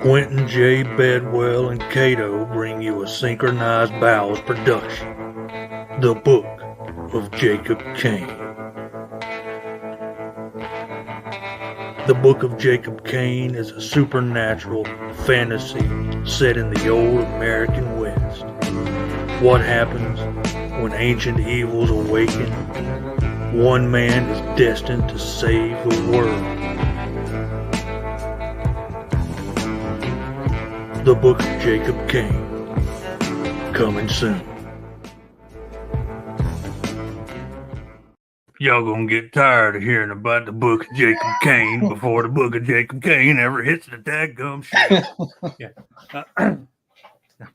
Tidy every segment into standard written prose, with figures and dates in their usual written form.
Quentin J. Bedwell and Cato bring you a synchronized bowels production, The Book of Jacob Kane. The Book of Jacob Kane is a supernatural fantasy set in the old American West. What happens when ancient evils awaken? One man is destined to save the world. The Book of Jacob Kane, coming soon. Y'all gonna get tired of hearing about the Book of Jacob Kane before the Book of Jacob Kane ever hits the dadgum shit. Yeah.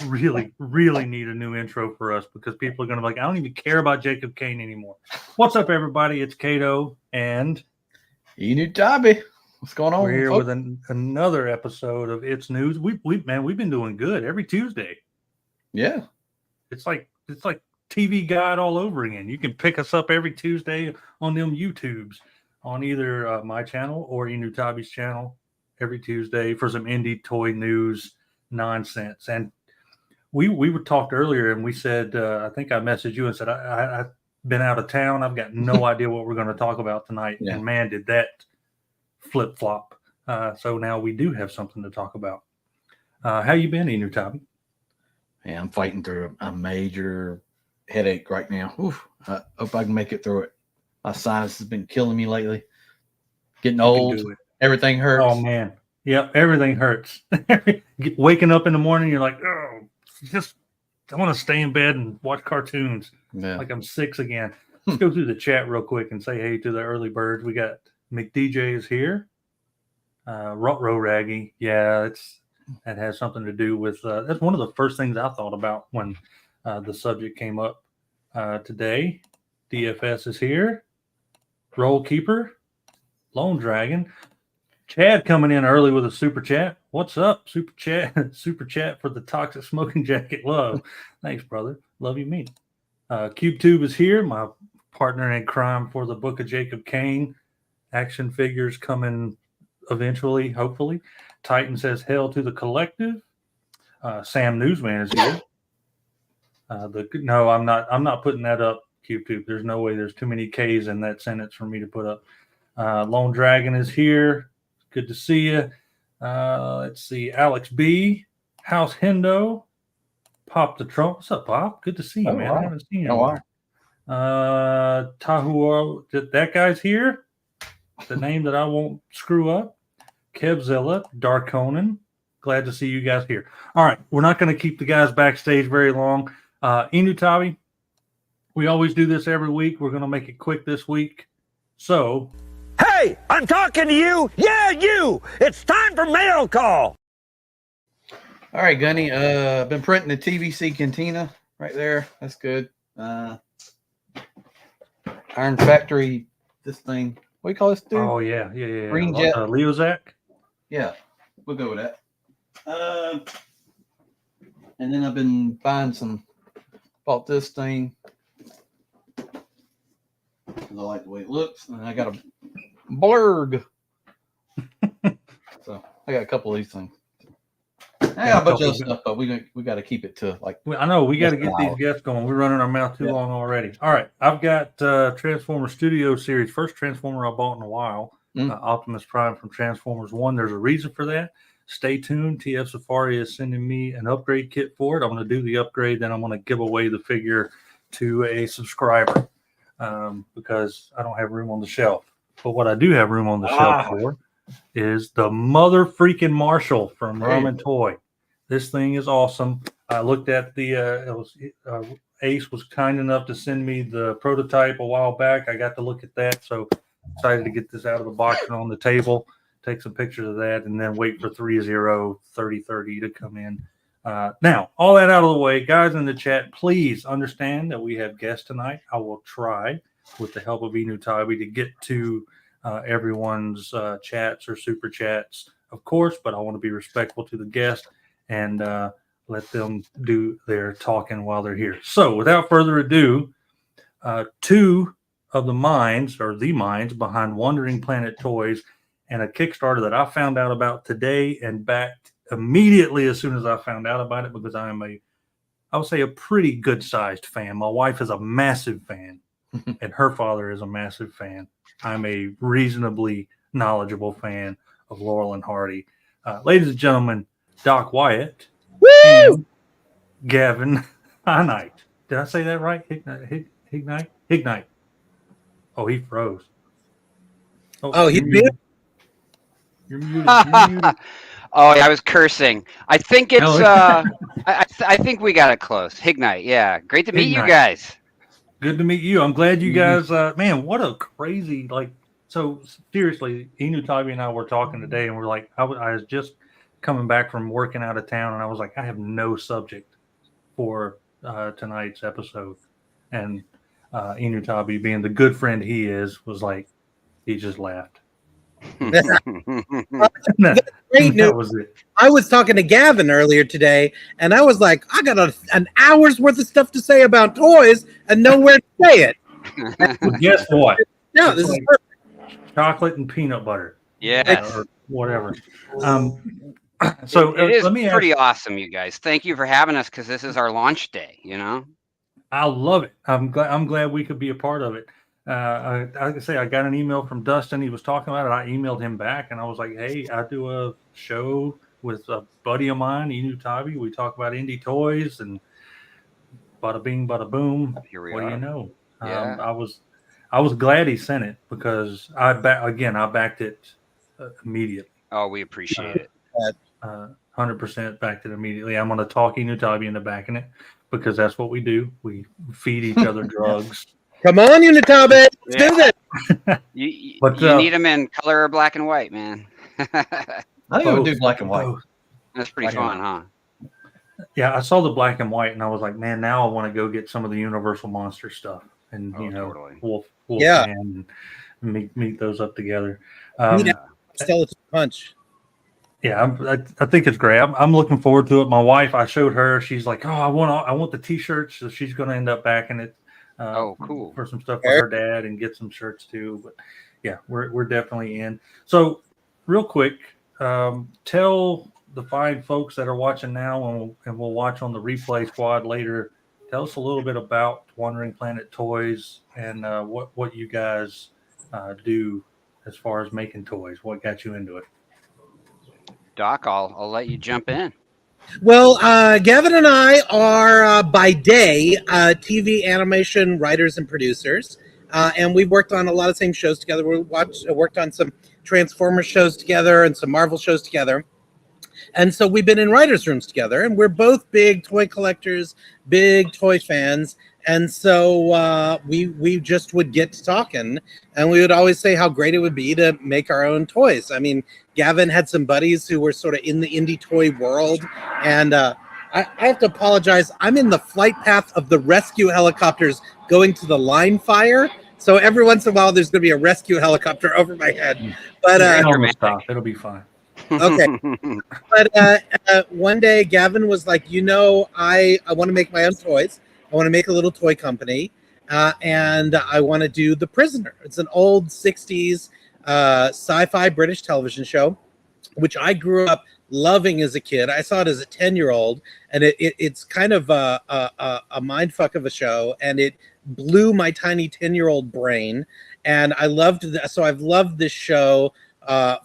Really need a new intro for us because people are gonna be like, I don't even care about Jacob Kane anymore. What's up, everybody? It's Cato and Enewtabie. What's going on? We're here with another episode of It's News. We've been doing good every Tuesday. Yeah, it's like TV Guide all over again. You can pick us up every Tuesday on them YouTubes on either my channel or Enewtabie's channel every Tuesday for some indie toy news nonsense. And we talked earlier, and we said I think I messaged you and said I've been out of town. I've got no idea what we're going to talk about tonight. Yeah. And man, did that flip flop. So now we do have something to talk about. How you been, Enewtabie? Yeah, I'm fighting through a major headache right now. Oof, I hope I can make it through it. My sinus has been killing me lately. Getting old. Everything hurts. Oh man. Yep, everything hurts. Waking up in the morning, you're like, oh, I want to stay in bed and watch cartoons. Yeah. Like I'm 6 again. Let's go through the chat real quick and say hey to the early birds. We got McDJ is here. Rutro Raggy. Yeah, that has something to do with that's one of the first things I thought about when the subject came up today. DFS is here. Roll Keeper. Lone Dragon. Chad coming in early with a super chat. What's up, super chat? Super chat for the Toxic Smoking Jacket love. Thanks, brother. Love you, me. CubeTube is here. My partner in crime for the Book of Jacob Kane. Action figures coming eventually, hopefully. Titan says hail to the collective. Sam Newsman is here. No, I'm not putting that up, CubeTube. There's no way. There's too many K's in that sentence for me to put up. Lone Dragon is here. Good to see you. Let's see. Alex B. House Hendo. Pop the Trump. What's up, Pop? Good to see you, man. Wow. I haven't seen you. Tahuo. That guy's here. The name that I won't screw up. Kevzilla. Dark Conan. Glad to see you guys here. All right. We're not going to keep the guys backstage very long. Enewtabie, we always do this every week. We're going to make it quick this week. So... Hey, I'm talking to you. Yeah, you. It's time for mail call. All right, Gunny. I've been printing the TVC Cantina right there. That's good. Iron Factory, this thing. What do you call this dude? Oh, yeah. Green Jet. Leozak? Yeah, we'll go with that. And then I've been buying bought this thing. I like the way it looks. And I got a blurg. So I got a couple of these things. I got a bunch of stuff, but we got to keep it to like. I know we got to get these guests going. We're running our mouth too long already. All right, I've got Transformers Studio Series, first Transformer I bought in a while. Optimus Prime from Transformers 1. There's a reason for that. Stay tuned. TF Safari is sending me an upgrade kit for it. I'm going to do the upgrade, then I'm going to give away the figure to a subscriber because I don't have room on the shelf. But what I do have room on the shelf for is the mother freaking Marshall from Ramen Toy. This thing is awesome. I looked at Ace was kind enough to send me the prototype a while back. I got to look at that, so excited to get this out of the box and on the table, take some pictures of that, and then wait for 3030 to come in. Now, all that out of the way, guys in the chat, please understand that we have guests tonight. I will try, with the help of Enewtabie, to get to everyone's chats or super chats, of course, but I want to be respectful to the guest and let them do their talking while they're here. So without further ado, two of the minds behind Wandering Planet Toys and a Kickstarter that I found out about today and backed immediately as soon as I found out about it, because I would say a pretty good sized fan. My wife is a massive fan and her father is a massive fan. I'm a reasonably knowledgeable fan of Laurel and Hardy. Ladies and gentlemen, Doc Wyatt and Gavin Hignite. Did I say that right? Hignite. Oh, he froze. Oh, he's muted. You're muted. You're muted. Oh, I was cursing. I think it's. I think we got it close. Hignite. Yeah, great to meet you guys. Good to meet you. I'm glad you guys. Man, what a crazy So seriously, Enewtabie and I were talking today, and we're like, I was just coming back from working out of town, and I was like, I have no subject for tonight's episode, and Enewtabie, being the good friend he is, was like, he just laughed. Great news. Was it. I was talking to Gavin earlier today, and I was like, I got an hour's worth of stuff to say about toys and nowhere to say it. Well, guess what? No, this is perfect. Chocolate and peanut butter. Yes. Or whatever. So it is let me pretty awesome, you guys. Thank you for having us, because this is our launch day. I love it. I'm glad we could be a part of it. I can say I got an email from Dustin. He was talking about it. I emailed him back, and I was like, "Hey, I do a show with a buddy of mine, Enewtabie. We talk about indie toys, and bada bing, bada boom. Here we what are. do you know?" Yeah. I was glad he sent it, because I backed it immediately. Oh, we appreciate it. 100% backed it immediately. I'm going to talk Enewtabie into backing it, because that's what we do. We feed each other drugs. Come on, Enewtabie. Let's do this. You need them in color or black and white, man. I think we'll do black and white. Both. That's pretty fun, huh? Yeah, I saw the black and white, and I was like, man, now I want to go get some of the Universal Monster stuff, and totally. Wolf Yeah. and meet those up together. Skeleton Punch. Yeah, I think it's great. I'm looking forward to it. My wife, I showed her. She's like, oh, I want the T-shirts, so she's going to end up backing it. Cool. For some stuff for her dad, and get some shirts too. But yeah, we're definitely in. So real quick, tell the fine folks that are watching now, and we'll watch on the replay squad later. Tell us a little bit about Wandering Planet Toys, and what you guys do as far as making toys. What got you into it? Doc, I'll let you jump in. Well, Gavin and I are, by day, TV animation writers and producers, and we've worked on a lot of same shows together. We worked on some Transformers shows together and some Marvel shows together, and so we've been in writers' rooms together, and we're both big toy collectors, big toy fans, and so we just would get to talking, and we would always say how great it would be to make our own toys. I mean, Gavin had some buddies who were sort of in the indie toy world, and I have to apologize. I'm in the flight path of the rescue helicopters going to the line fire, so every once in a while there's going to be a rescue helicopter over my head. But it'll be fine. Okay. But one day Gavin was like, I want to make my own toys. I want to make a little toy company, and I want to do The Prisoner. It's an old 60s sci-fi British television show, which I grew up loving as a kid. I saw it as a 10-year-old, and it's kind of a mind fuck of a show, and it blew my tiny 10-year-old brain. And I loved so I've loved this show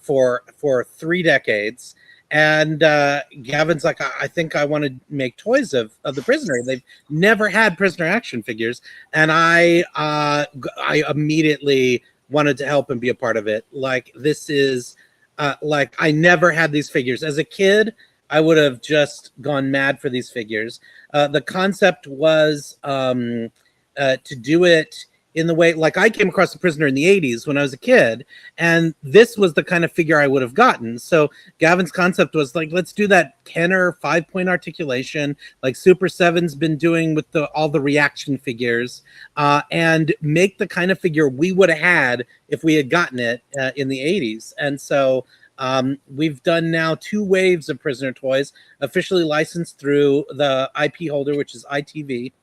for 3 decades. And Gavin's like, I think I want to make toys of The Prisoner. They've never had Prisoner action figures, and I immediately wanted to help and be a part of it. Like, this is I never had these figures as a kid. I would have just gone mad for these figures. The concept was to do it in the way, like, I came across The Prisoner in the 80s when I was a kid, and this was the kind of figure I would have gotten. So Gavin's concept was like, let's do that Kenner 5-point articulation like Super 7's been doing with all the reaction figures, and make the kind of figure we would have had if we had gotten it in the 80s. And so we've done now 2 waves of Prisoner toys, officially licensed through the IP holder, which is ITV.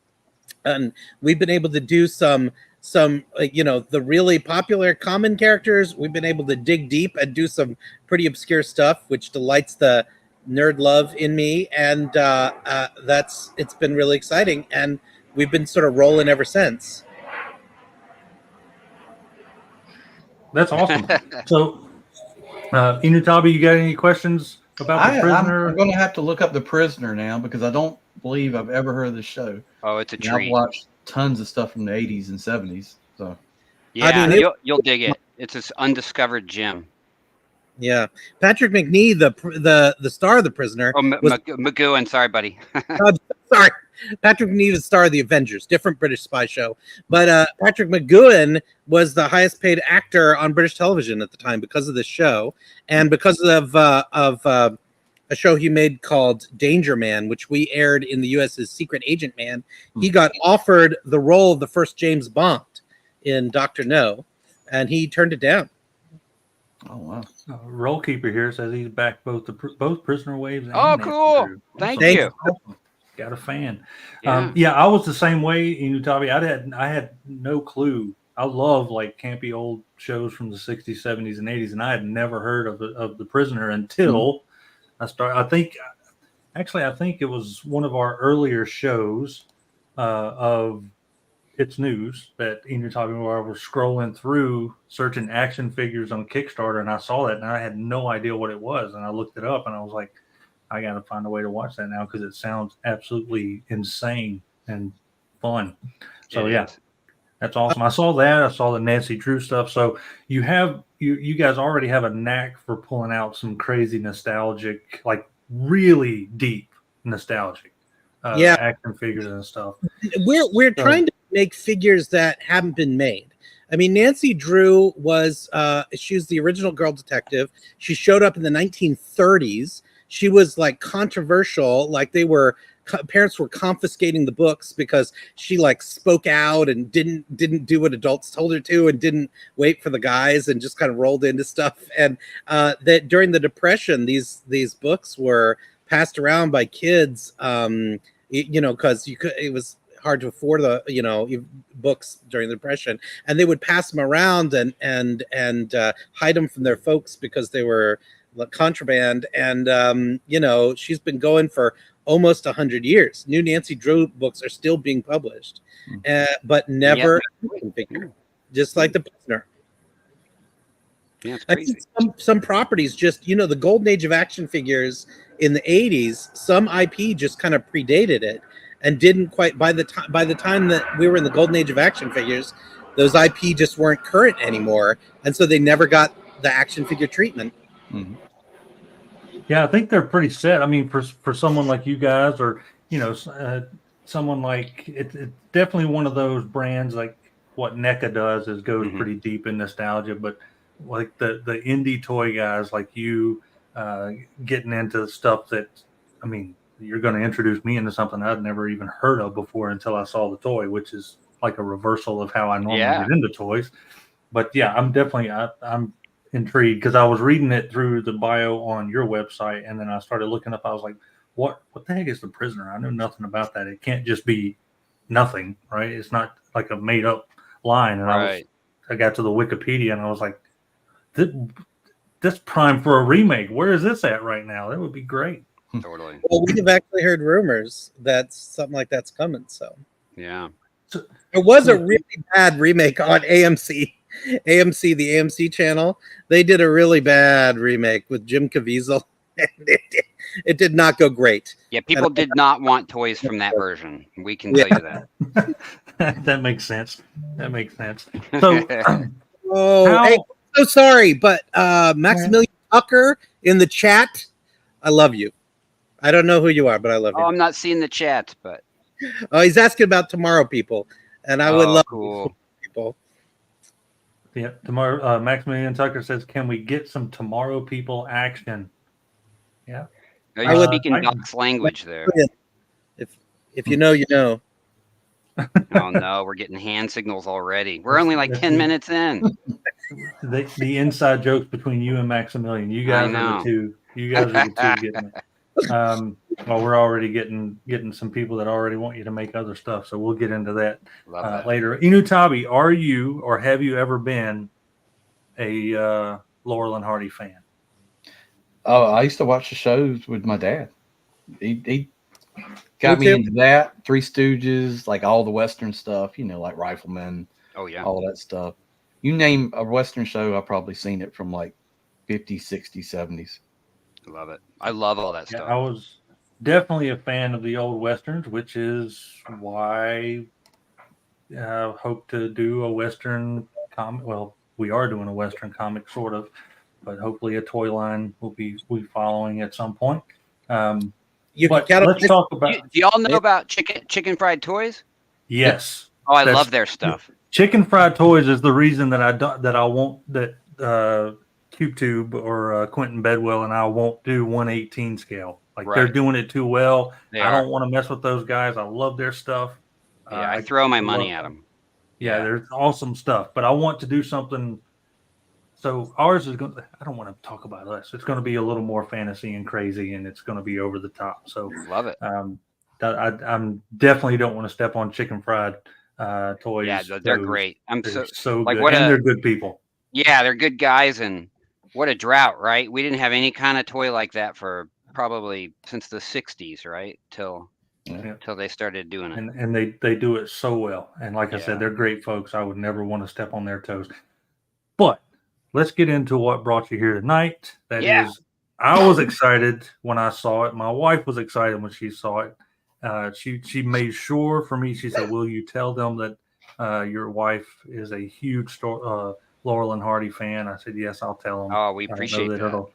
And we've been able to do some the really popular common characters. We've been able to dig deep and do some pretty obscure stuff, which delights the nerd love in me, and it's been really exciting, and we've been sort of rolling ever since. That's awesome. So, Enewtabie, you got any questions about The Prisoner? I'm going to have to look up The Prisoner now because I don't believe I've ever heard of this show. Oh, it's a treat. I've watched tons of stuff from the 80s and 70s. So, yeah, I mean, you'll dig it. It's this undiscovered gem. Yeah, Patrick McNee, the star of The Prisoner. Oh, McGowan, sorry, buddy. Sorry, Patrick McNee was the star of The Avengers, different British spy show. But Patrick McGowan was the highest paid actor on British television at the time because of this show, and because of a show he made called Danger Man, which we aired in the U.S. as Secret Agent Man. He got offered the role of the first James Bond in Dr. No, and he turned it down. Oh wow! Roll Keeper here says he's back both Prisoner Waves. And cool! Thank you. Got a fan. Yeah. I was the same way, Enewtabie. I had no clue. I love like campy old shows from the 60s, 70s, and 80s, and I had never heard of the Prisoner until I started. I think it was one of our earlier shows of It's News that Enewtabie, where I was scrolling through searching action figures on Kickstarter, and I saw that, and I had no idea what it was, and I looked it up, and I was like, I got to find a way to watch that now because it sounds absolutely insane and fun. So that's awesome. I saw that. I saw the Nancy Drew stuff. So you guys already have a knack for pulling out some crazy nostalgic, like really deep nostalgic action figures and stuff. We're trying to make figures that haven't been made. I mean, Nancy Drew was she was the original Girl Detective. She showed up in the 1930s. She was like controversial, like parents were confiscating the books because she like spoke out and didn't do what adults told her to and didn't wait for the guys and just kind of rolled into stuff. And that during the Depression, these books were passed around by kids, because it was hard to afford the books during the Depression, and they would pass them around and hide them from their folks because they were contraband. And she's been going for almost 100 years. New Nancy Drew books are still being published, but never just like The Prisoner. Yeah, it's I crazy. think some properties just, the golden age of action figures in the 80s, some IP just kind of predated it and didn't quite, by the time that we were in the golden age of action figures, those IP just weren't current anymore, and so they never got the action figure treatment. Mm-hmm. Yeah, I think they're pretty set. I mean, for someone like you guys, or someone like it's definitely one of those brands like what NECA does is goes pretty deep in nostalgia. But like the indie toy guys like you, getting into stuff that, I mean, you're going to introduce me into something I'd never even heard of before until I saw the toy, which is like a reversal of how I normally get into toys. But yeah, I'm intrigued because I was reading it through the bio on your website, and then I started looking up. I was like, what the heck is The Prisoner? I knew nothing about that. It can't just be nothing, right? It's not like a made up line. And I got to the Wikipedia and I was like, this prime for a remake. Where is this at right now? That would be great. Totally. Well, we've actually heard rumors that something like that's coming. So yeah, there was a really bad remake on AMC, the AMC channel. They did a really bad remake with Jim Caviezel. It did not go great. Yeah, people did not want toys from that version. We can tell you that. That makes sense. So, hey, so sorry, but Maximilian Tucker in the chat, I love you. I don't know who you are, but I love you. I'm not seeing the chat, but he's asking about Tomorrow People, and I would love people. Yeah, tomorrow. Maximilian Tucker says, "Can we get some Tomorrow People action?" Yeah, you're speaking Doc's language there. If you know, you know. Oh no, we're getting hand signals already. We're only like 10 minutes in. The inside jokes between you and Maximilian. You guys are the two. You guys are the two getting it. Well, we're already getting some people that already want you to make other stuff, so we'll get into that later. Enewtabie, are you or have you ever been a Laurel and Hardy fan? Oh, I used to watch the shows with my dad. He got Me me too. into that. Three Stooges, like all the Western stuff, like Rifleman, Oh yeah. all that stuff. You name a Western show, I've probably seen it from like 50s, 60s, 70s. Love it. I love all that Yeah, stuff. I was definitely a fan of the old westerns, which is why I hope to do a western comic. Well, we are doing a western comic, sort of, but hopefully a toy line will be following at some point. You can But count on let's talk about Do y'all know about chicken fried toys? yes. Oh, I That's love their stuff. Chicken fried toys is the reason that I won't that CubeTube or Quentin Bedwell and I won't do 1/18 scale. Like they're Right. doing it too well. They I are. don't want to mess with those guys. I love their stuff. Yeah, I I throw my love money at them. Yeah, there's awesome stuff. But I want to do something. So ours is going. I don't want to talk about us. It's going to be a little more fantasy and crazy, and it's going to be over the top. So Love it. I'm definitely don't want to step on chicken fried toys. Yeah, they're toes. great. I'm They're so so like good, and they're good people. Yeah, they're good guys, and what a drought, right? We didn't have any kind of toy like that for probably since the '60s, right? Till they started doing it. And they do it so well. And like I said, Yeah. they're great folks. I would never want to step on their toes. But let's get into what brought you here tonight. That Yeah. is, I was excited when I saw it. My wife was excited when she saw it. She made sure for me. She said, "Will you tell them that your wife is a huge Laurel and Hardy fan?" I said, "Yes, I'll tell them." Oh, we I know appreciate that. it'll.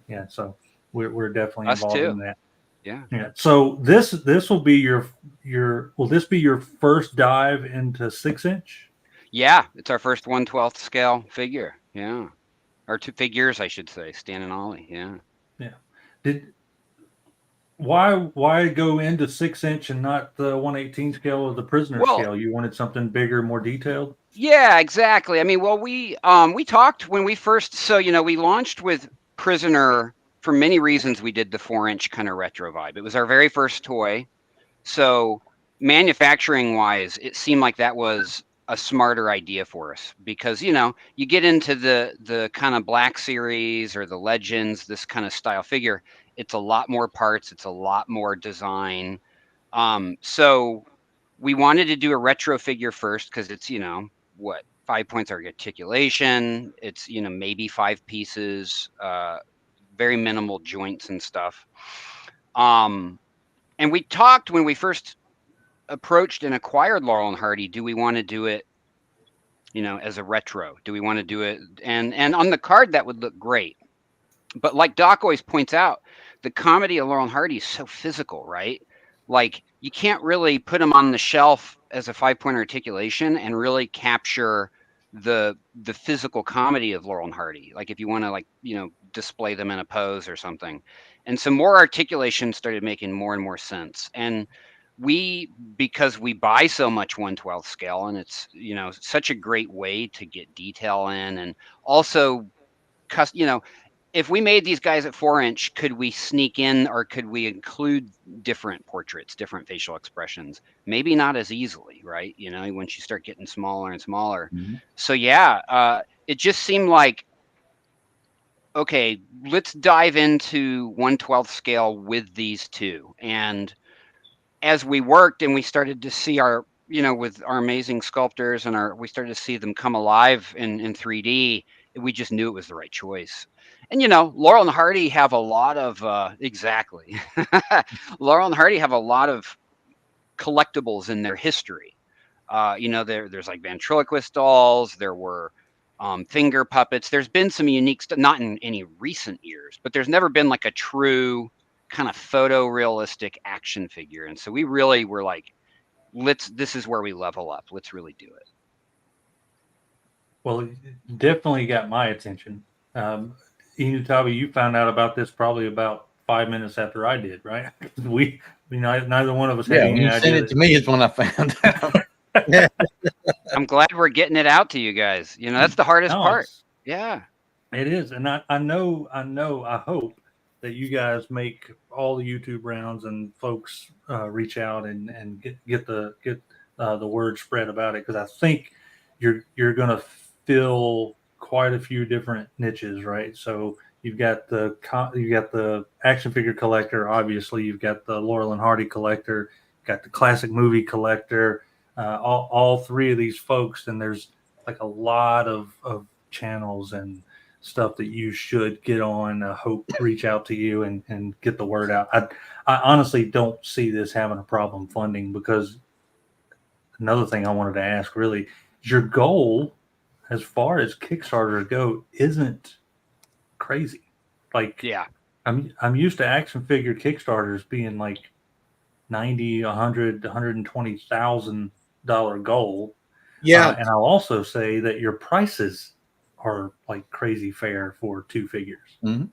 Yeah, so we're definitely Us involved too. in that. Yeah. Yeah. So this will be will this be your first dive into 6-inch? Yeah, it's our first 1/12 scale figure. Yeah. Or two figures, I should say, Stan and Ollie. Yeah. Yeah. Why go into 6-inch and not the 1/18 scale or the prisoner scale? You wanted something bigger, more detailed? Yeah, exactly. I mean, well, we talked when we first, so we launched with Prisoner for many reasons. We did the 4-inch kind of retro vibe. It was our very first toy, so manufacturing wise, it seemed like that was a smarter idea for us because you get into the kind of Black Series or the Legends, this kind of style figure. It's a lot more parts. It's a lot more design. So we wanted to do a retro figure first because it's what 5 points articulation. It's maybe 5 pieces, very minimal joints and stuff. And we talked when we first approached and acquired Laurel and Hardy. Do we want to do it, as a retro? Do we want to do it? And on the card that would look great. But like Doc always points out, the comedy of Laurel and Hardy is so physical, right? Like you can't really put them on the shelf as a 5-point articulation and really capture the physical comedy of Laurel and Hardy. Like if you want to display them in a pose or something. And so more articulation started making more and more sense. And because we buy so much 1/12 scale and it's such a great way to get detail in, and also if we made these guys at 4-inch, could we sneak in or could we include different portraits, different facial expressions? Maybe not as easily, right? Once you start getting smaller and smaller. Mm-hmm. So yeah, it just seemed like, okay, let's dive into 1/12 scale with these two. And as we worked and we started to see our, with our amazing sculptors and we started to see them come alive in 3D, we just knew it was the right choice. And, Laurel and Hardy have a lot of, exactly. Laurel and Hardy have a lot of collectibles in their history. There's like ventriloquist dolls. There were finger puppets. There's been some unique stuff, not in any recent years, but there's never been like a true kind of photorealistic action figure. And so we really were like, this is where we level up. Let's really do it. Well, it definitely got my attention. Enewtabie, you found out about this probably about 5 minutes after I did, right? Neither one of us had any when you idea. sent it to me is when I found out. I'm glad we're getting it out to you guys. That's the hardest part. Yeah, it is. And I hope that you guys make all the YouTube rounds and folks reach out and get the word spread about it, because I think you're going to fill quite a few different niches, right? So You've got the action figure collector. Obviously, you've got the Laurel and Hardy collector. You've got the classic movie collector. All three of these folks, and there's like a lot of channels and stuff that you should get on. Hope reach out to you and get the word out. I honestly don't see this having a problem funding, because another thing I wanted to ask really is your goal as far as Kickstarters go isn't crazy. Like, yeah, I'm used to action figure Kickstarters being like 90, 100, $120,000 goal. Yeah. And I'll also say that your prices are like crazy fair for two figures. Mm-hmm.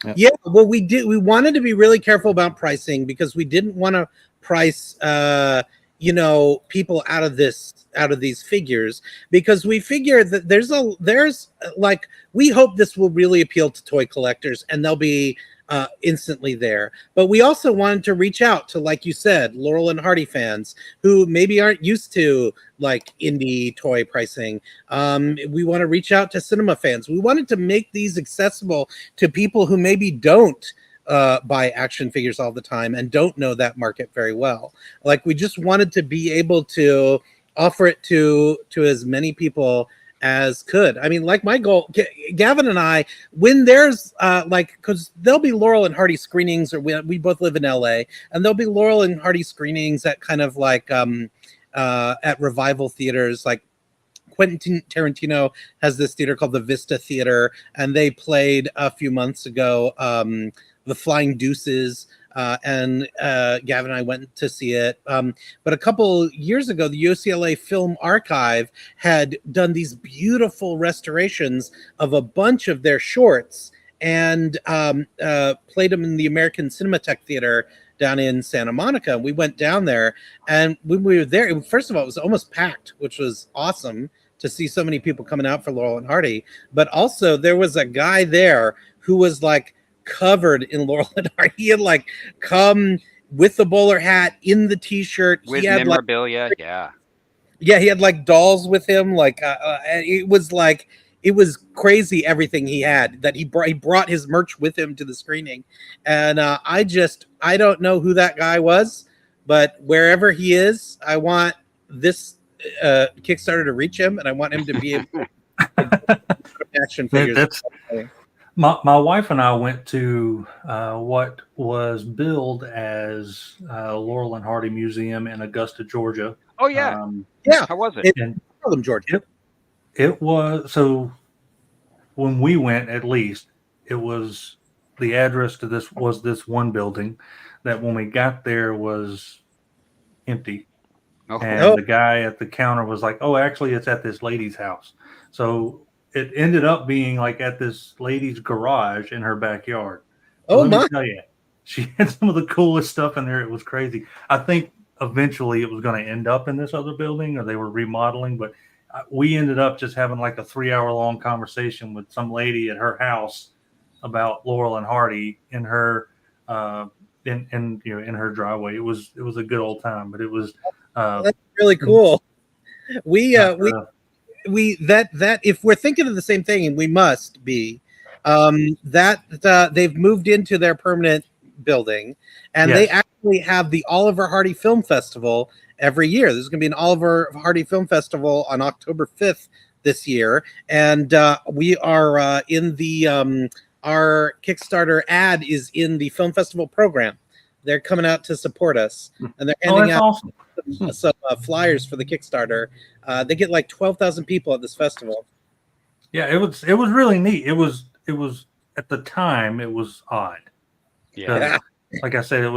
Yep. Yeah. Well, we wanted to be really careful about pricing, because we didn't want to price, people out of these figures, because we figure that there's like, we hope this will really appeal to toy collectors and they'll be instantly there. But we also wanted to reach out to, like you said, Laurel and Hardy fans who maybe aren't used to like indie toy pricing. We want to reach out to cinema fans. We wanted to make these accessible to people who maybe don't buy action figures all the time and don't know that market very well. Like, we just wanted to be able to offer it to as many people as could. I mean, like, my goal, Gavin and I, when there's because there'll be Laurel and Hardy screenings, or we both live in LA, and there'll be Laurel and Hardy screenings at kind of like at revival theaters. Like, Quentin Tarantino has this theater called the Vista Theater, and they played a few months ago The Flying Deuces, and Gavin and I went to see it. But a couple years ago, the UCLA Film Archive had done these beautiful restorations of a bunch of their shorts, and played them in the American Cinematheque Theater down in Santa Monica. We went down there, and when we were there, first of all, it was almost packed, which was awesome to see so many people coming out for Laurel and Hardy. But also, there was a guy there who was like covered in Laurel and Hardy. He had like come with the bowler hat, in the t-shirt, with he had memorabilia. He had like dolls with him. Like it was crazy, everything he had, that he brought his merch with him to the screening. And I don't know who that guy was, but wherever he is, I want this Kickstarter to reach him, and I want him to be able to action figures. My wife and I went to what was billed as Laurel and Hardy Museum in Augusta, Georgia. Oh yeah, How was it? In Harlem, Georgia. It was, so when we went, at least, it was, the address to this was this one building that when we got there was empty. And the guy at the counter was like, "Oh, actually, it's at this lady's house." So it ended up being like at this lady's garage in her backyard. Let me tell you, she had some of the coolest stuff in there. It was crazy. I think eventually it was going to end up in this other building, or they were remodeling, but we ended up just having like a 3-hour-long conversation with some lady at her house about Laurel and Hardy in her in her driveway. It was a good old time, but it was that's really cool. We if we're thinking of the same thing, and we must be, that they've moved into their permanent building, and they actually have the Oliver Hardy Film Festival every year. There's going to be an Oliver Hardy Film Festival on October 5th this year, and we are in the our Kickstarter ad is in the film festival program. They're coming out to support us, and they're handing out some flyers for the Kickstarter. They get like 12,000 people at this festival. Yeah, it was really neat. It was at the time it was odd. Yeah, like I said,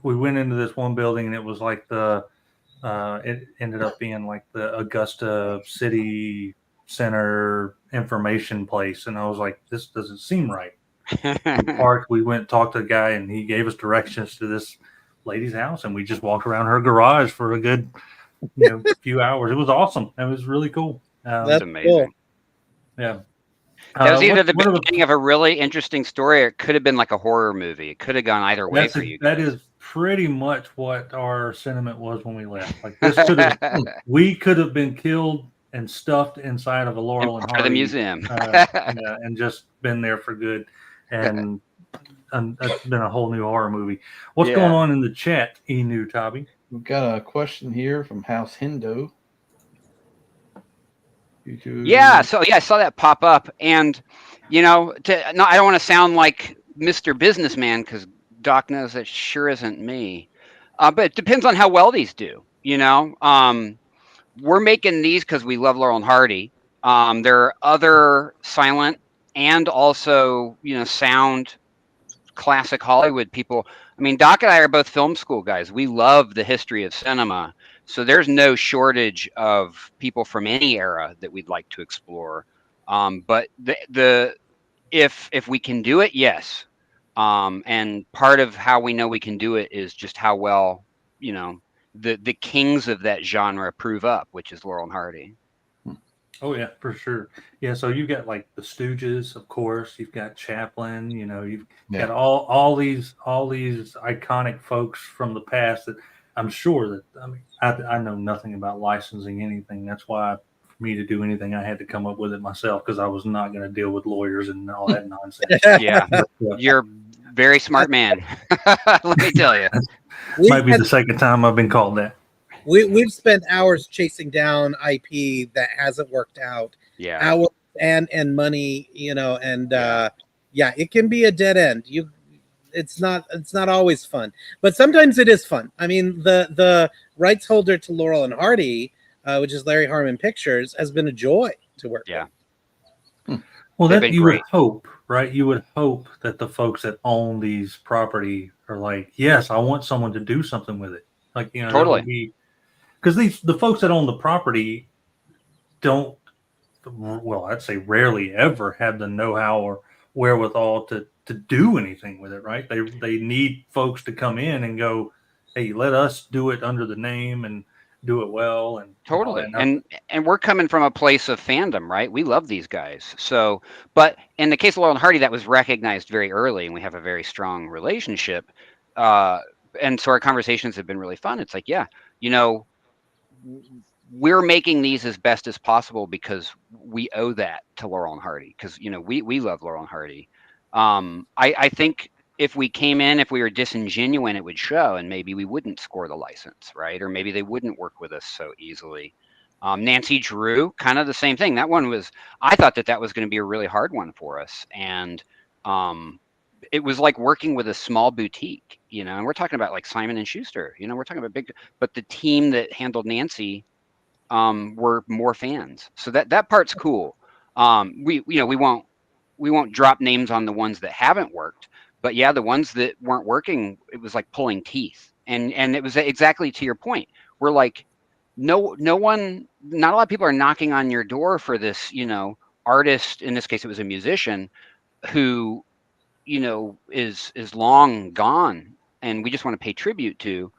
we went into this one building, and it was like it ended up being like the Augusta City Center information place, and I was like, this doesn't seem right. We went and talked to the guy, and he gave us directions to this lady's house, and we just walked around her garage for a good few hours. It was awesome. It was really cool. That's amazing. Cool. Yeah. That was either the beginning of a really interesting story, or it could have been like a horror movie. It could have gone either way for you guys. That is pretty much what our sentiment was when we left. Like, this we could have been killed and stuffed inside of a Laurel and Hardy the museum, and just been there for good. and that's been a whole new horror movie. What's going on in the chat, Enewtabie? We've got a question here from House Hendo. Yeah, so I saw that pop up, and I don't want to sound like Mr. Businessman because Doc knows that sure isn't me. But it depends on how well these do. We're making these because we love Laurel and Hardy. There are other silent and also sound classic Hollywood people. I mean, Doc and I are both film school guys. We love the history of cinema. So there's no shortage of people from any era that we'd like to explore. But if we can do it, yes. And part of how we know we can do it is just how well, the kings of that genre prove up, which is Laurel and Hardy. Oh yeah, for sure. Yeah, so you've got like the Stooges, of course. You've got Chaplin. You've got all these iconic folks from the past that I'm sure that I know nothing about licensing anything. That's why for me to do anything, I had to come up with it myself because I was not going to deal with lawyers and all that nonsense. Yeah, you're a very smart man. Let me tell you. Might be the second time I've been called that. We've spent hours chasing down IP that hasn't worked out. Yeah. Hours and money, and it can be a dead end. It's not always fun, but sometimes it is fun. I mean, the rights holder to Laurel and Hardy, which is Larry Harmon Pictures, has been a joy to work with. Well, that you would hope, right? You would hope that the folks that own these property are like, yes, I want someone to do something with it. Like, totally. Because the folks that own the property don't, well, I'd say rarely ever have the know-how or wherewithal to do anything with it, right? They need folks to come in and go, hey, let us do it under the name and do it well. And totally. And we're coming from a place of fandom, right? We love these guys. So, but in the case of Laurel and Hardy, that was recognized very early, and we have a very strong relationship. And so our conversations have been really fun. It's like, we're making these as best as possible because we owe that to Laurel and Hardy because, we love Laurel and Hardy. I think if we came in, if we were disingenuous, it would show, and maybe we wouldn't score the license, right? Or maybe they wouldn't work with us so easily. Nancy Drew, kind of the same thing. That one I thought that was going to be a really hard one for us. And it was like working with a small boutique, and we're talking about like Simon & Schuster, we're talking about big, but the team that handled Nancy were more fans. So that part's cool. We won't drop names on the ones that haven't worked, but yeah, the ones that weren't working, it was like pulling teeth. And it was exactly to your point. We're like, not a lot of people are knocking on your door for this, artist. In this case, it was a musician who, is long gone, and we just want to pay tribute to,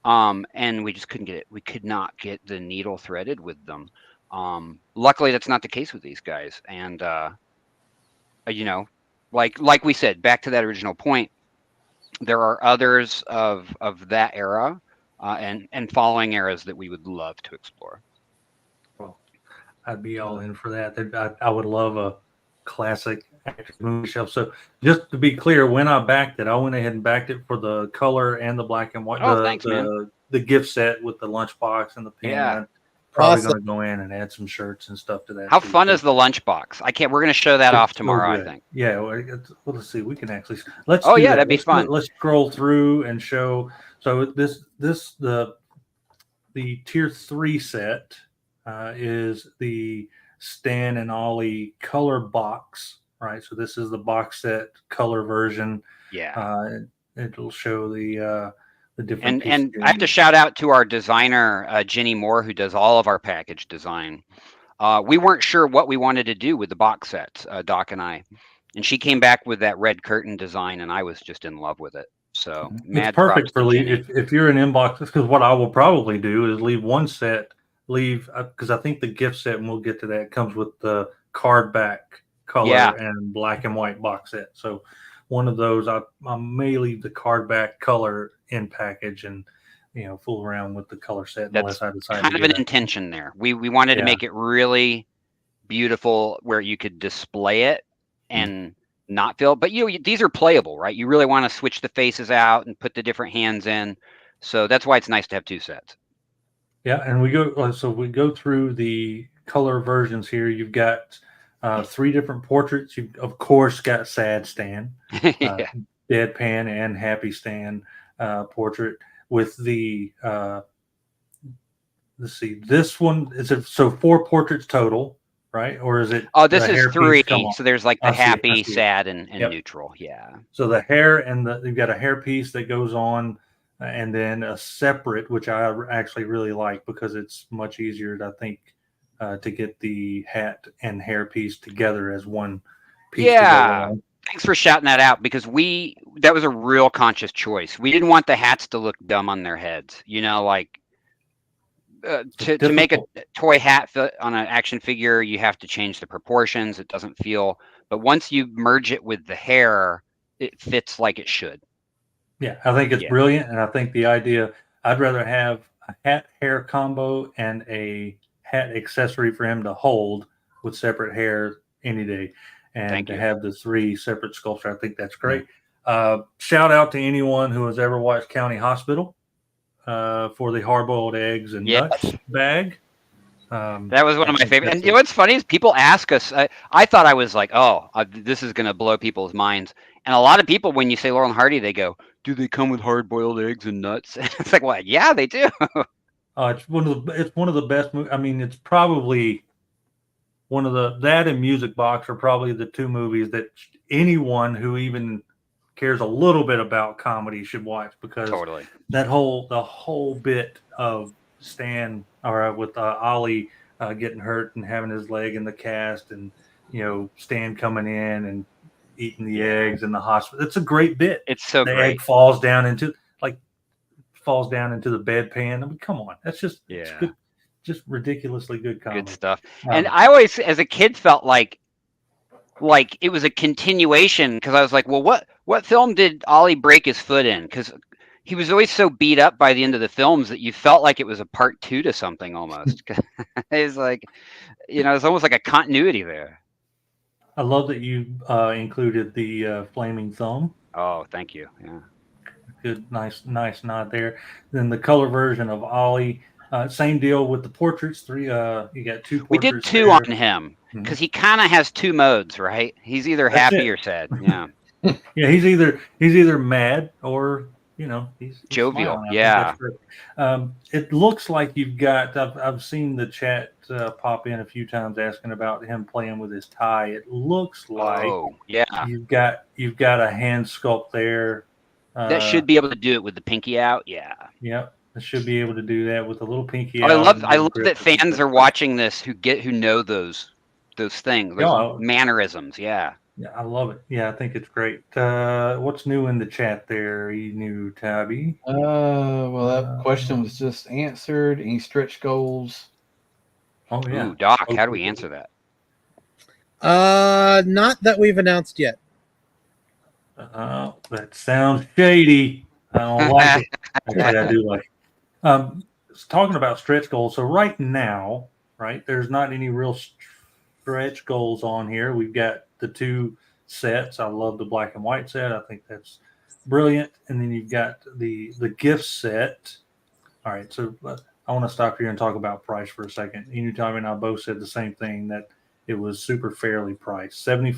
and we just couldn't get it. We could not get the needle threaded with them. Luckily, that's not the case with these guys. And like we said, back to that original point, there are others of that era and following eras that we would love to explore. Well, I'd be all in for that. I would love a classic action movie shelf. So just to be clear, when I backed it, I went ahead and backed it for the color and the black and white. Thanks, man. The gift set with the lunchbox and the pen. Yeah. I'm probably going to go in and add some shirts and stuff to that. How fun is the lunchbox? We're going to show that off tomorrow, I think. Yeah. Well, let's see. We can actually that'd be fun. Let's scroll through and show. So the tier 3 set is the Stan and Ollie color box, right? So this is the box set color version. Yeah. It'll show the different. And I have to shout out to our designer, Jenny Moore, who does all of our package design. We weren't sure what we wanted to do with the box sets, Doc and I, and she came back with that red curtain design, and I was just in love with it. So it's perfect for if you're an inbox, because what I will probably do is leave one set. Because I think the gift set, and we'll get to that, comes with the card back color and black and white box set. So one of those, I may leave the card back color in package and fool around with the color set unless I decide. Kind of an intention there. We wanted to make it really beautiful where you could display it and not feel. But these are playable, right? You really want to switch the faces out and put the different hands in. So that's why it's nice to have 2 sets. Yeah, and we go through the color versions here. You've got 3 different portraits. You've of course got sad Stan, Yeah. deadpan, and happy Stan portrait with the. Let's see. This one is so 4 portraits total, right? Or is it? Oh, this is hairpiece 3. come off? So there's like the I see it, happy, see it. sad, and Yep. neutral. Yeah. So the hair and you've got a hair piece that goes on, and then a separate, which I actually really like because it's much easier, I think, to get the hat and hair piece together as one piece. Yeah. Thanks for shouting that out, because that was a real conscious choice. We didn't want the hats to look dumb on their heads. Like to make a toy hat fit on an action figure, you have to change the proportions. It doesn't feel, but once you merge it with the hair, it fits like it should. Yeah, I think it's brilliant, and I think the idea, I'd rather have a hat hair combo and a hat accessory for him to hold with separate hair any day, and to have the 3 separate sculptures. I think that's great. Shout out to anyone who has ever watched County Hospital for the hard-boiled eggs and nuts bag. That was one of my favorites. And what's funny is people ask us, I thought I was like, this is going to blow people's minds. And a lot of people, when you say Laurel and Hardy, they go, do they come with hard-boiled eggs and nuts? It's like, well, yeah, they do. It's one of the best. I mean, it's probably one of that and Music Box are probably the 2 movies that anyone who even cares a little bit about comedy should watch, because the whole bit of Stan with Ollie getting hurt and having his leg in the cast, and Stan coming in and eating the eggs in the hospital. It's a great bit. It's so the great. Egg falls down into the bedpan. I mean, come on, that's just it's good, just ridiculously good comedy. Good stuff. And I always, as a kid, felt like it was a continuation, because I was like, well, what film did Ollie break his foot in? Because he was always so beat up by the end of the films that you felt like it was a part 2 to something almost. It's like, it's almost like a continuity there. I love that you included the flaming thumb. Oh, thank you. Yeah. Good, nice nod there. Then the color version of Ollie, same deal with the portraits. 3, you got 2 portraits. We did 2 on him, because he kind of has 2 modes, right? He's either happy or sad. Yeah. Yeah, he's either mad or he's jovial. Smiling. Yeah. It looks like you've got. I've seen the chat pop in a few times asking about him playing with his tie. It looks like you've got a hand sculpt there. That should be able to do it with the pinky out. Yeah. Yep. I should be able to do that with a little pinky out. I love that fans are watching this who know those things, those mannerisms. Yeah. Yeah, I love it. Yeah, I think it's great. What's new in the chat there, Enewtabie? Well, that question was just answered. Any stretch goals? Oh yeah. Ooh, Doc, how do we answer that? Not that we've announced yet. That sounds shady. I don't like it. Actually, I do like it. Talking about stretch goals. So right now, there's not any real stretch goals on here. We've got the 2 sets. I love the black and white set. I think that's brilliant. And then you've got the gift set. All right, so I want to stop here and talk about price for a second. Enewtabie and I both said the same thing, that it was super fairly priced. $75,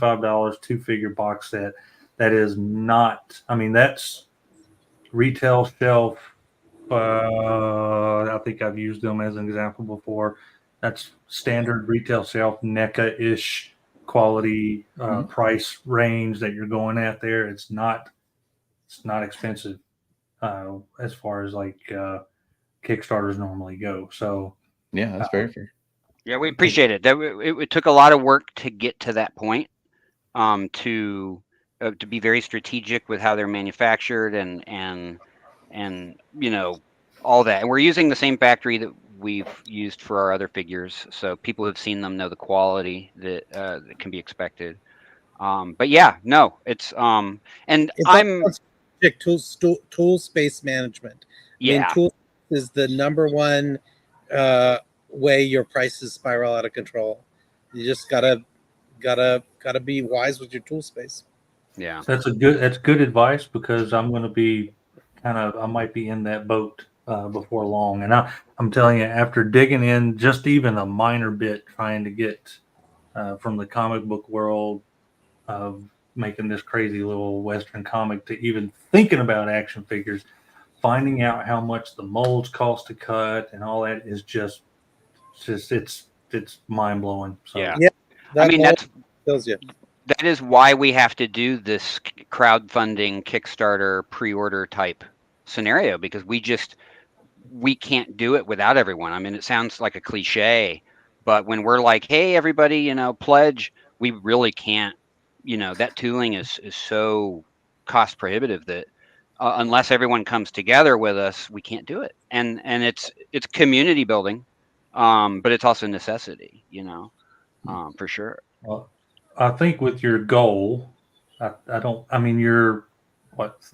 2-figure box set. That is not. I mean, that's retail shelf. I think I've used them as an example before. That's standard retail shelf NECA-ish quality price range that you're going at there. It's not expensive as far as like Kickstarters normally go. So yeah, that's very fair. Yeah, we appreciate it. It took a lot of work to get to that point, to be very strategic with how they're manufactured and all that. And we're using the same factory that we've used for our other figures, so people who've seen them know the quality that can be expected. But yeah, no, it's tool space management. Yeah, I mean, tool is the number one way your prices spiral out of control. You just gotta be wise with your tool space. Yeah. That's good advice, because I'm going to be I might be in that boat before long. And I'm telling you, after digging in just even a minor bit, trying to get from the comic book world of making this crazy little Western comic to even thinking about action figures, finding out how much the molds cost to cut and all that is just it's mind blowing. So Yeah. Yeah, I mean, mold kills you. that is why we have to do this crowdfunding Kickstarter pre-order type scenario, because we can't do it without everyone. I mean, it sounds like a cliche, but when we're like, hey, everybody, pledge, we really can't. That tooling is so cost prohibitive that unless everyone comes together with us, we can't do it. And it's community building, but it's also necessity. For sure. well, I think with your goal, I mean, you're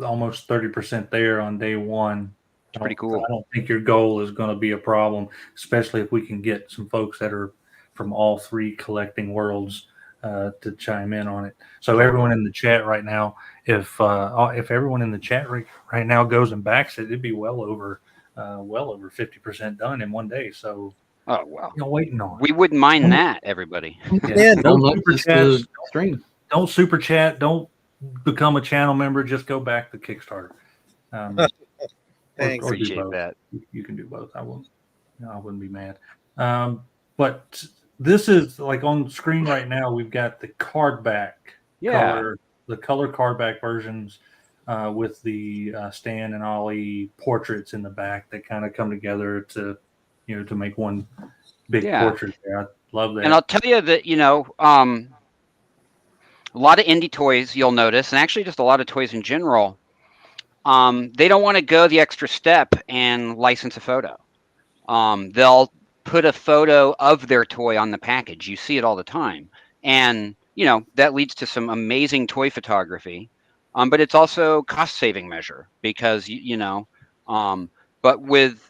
almost 30% there on day one. It's pretty cool. I don't think your goal is going to be a problem, especially if we can get some folks that are from all three collecting worlds to chime in on it. So everyone in the chat right now, if everyone in the chat right now goes and backs it, it'd be well over 50% done in one day. So Oh, wow. waiting on. We wouldn't mind that, everybody. Yeah, Don't super chat. Stream. Don't super chat. Don't become a channel member. Just go back to Kickstarter. Thanks. Or do Appreciate both. that. You can do both. I wouldn't be mad. But this is like on screen right now. We've got the card back color, the color card back versions with the Stan and Ollie portraits in the back that kind of come together to make one big portrait there. I love that. And I'll tell you that, a lot of indie toys, you'll notice, and actually just a lot of toys in general, they don't want to go the extra step and license a photo. They'll put a photo of their toy on the package. You see it all the time. And, that leads to some amazing toy photography. But it's also cost-saving measure because, but with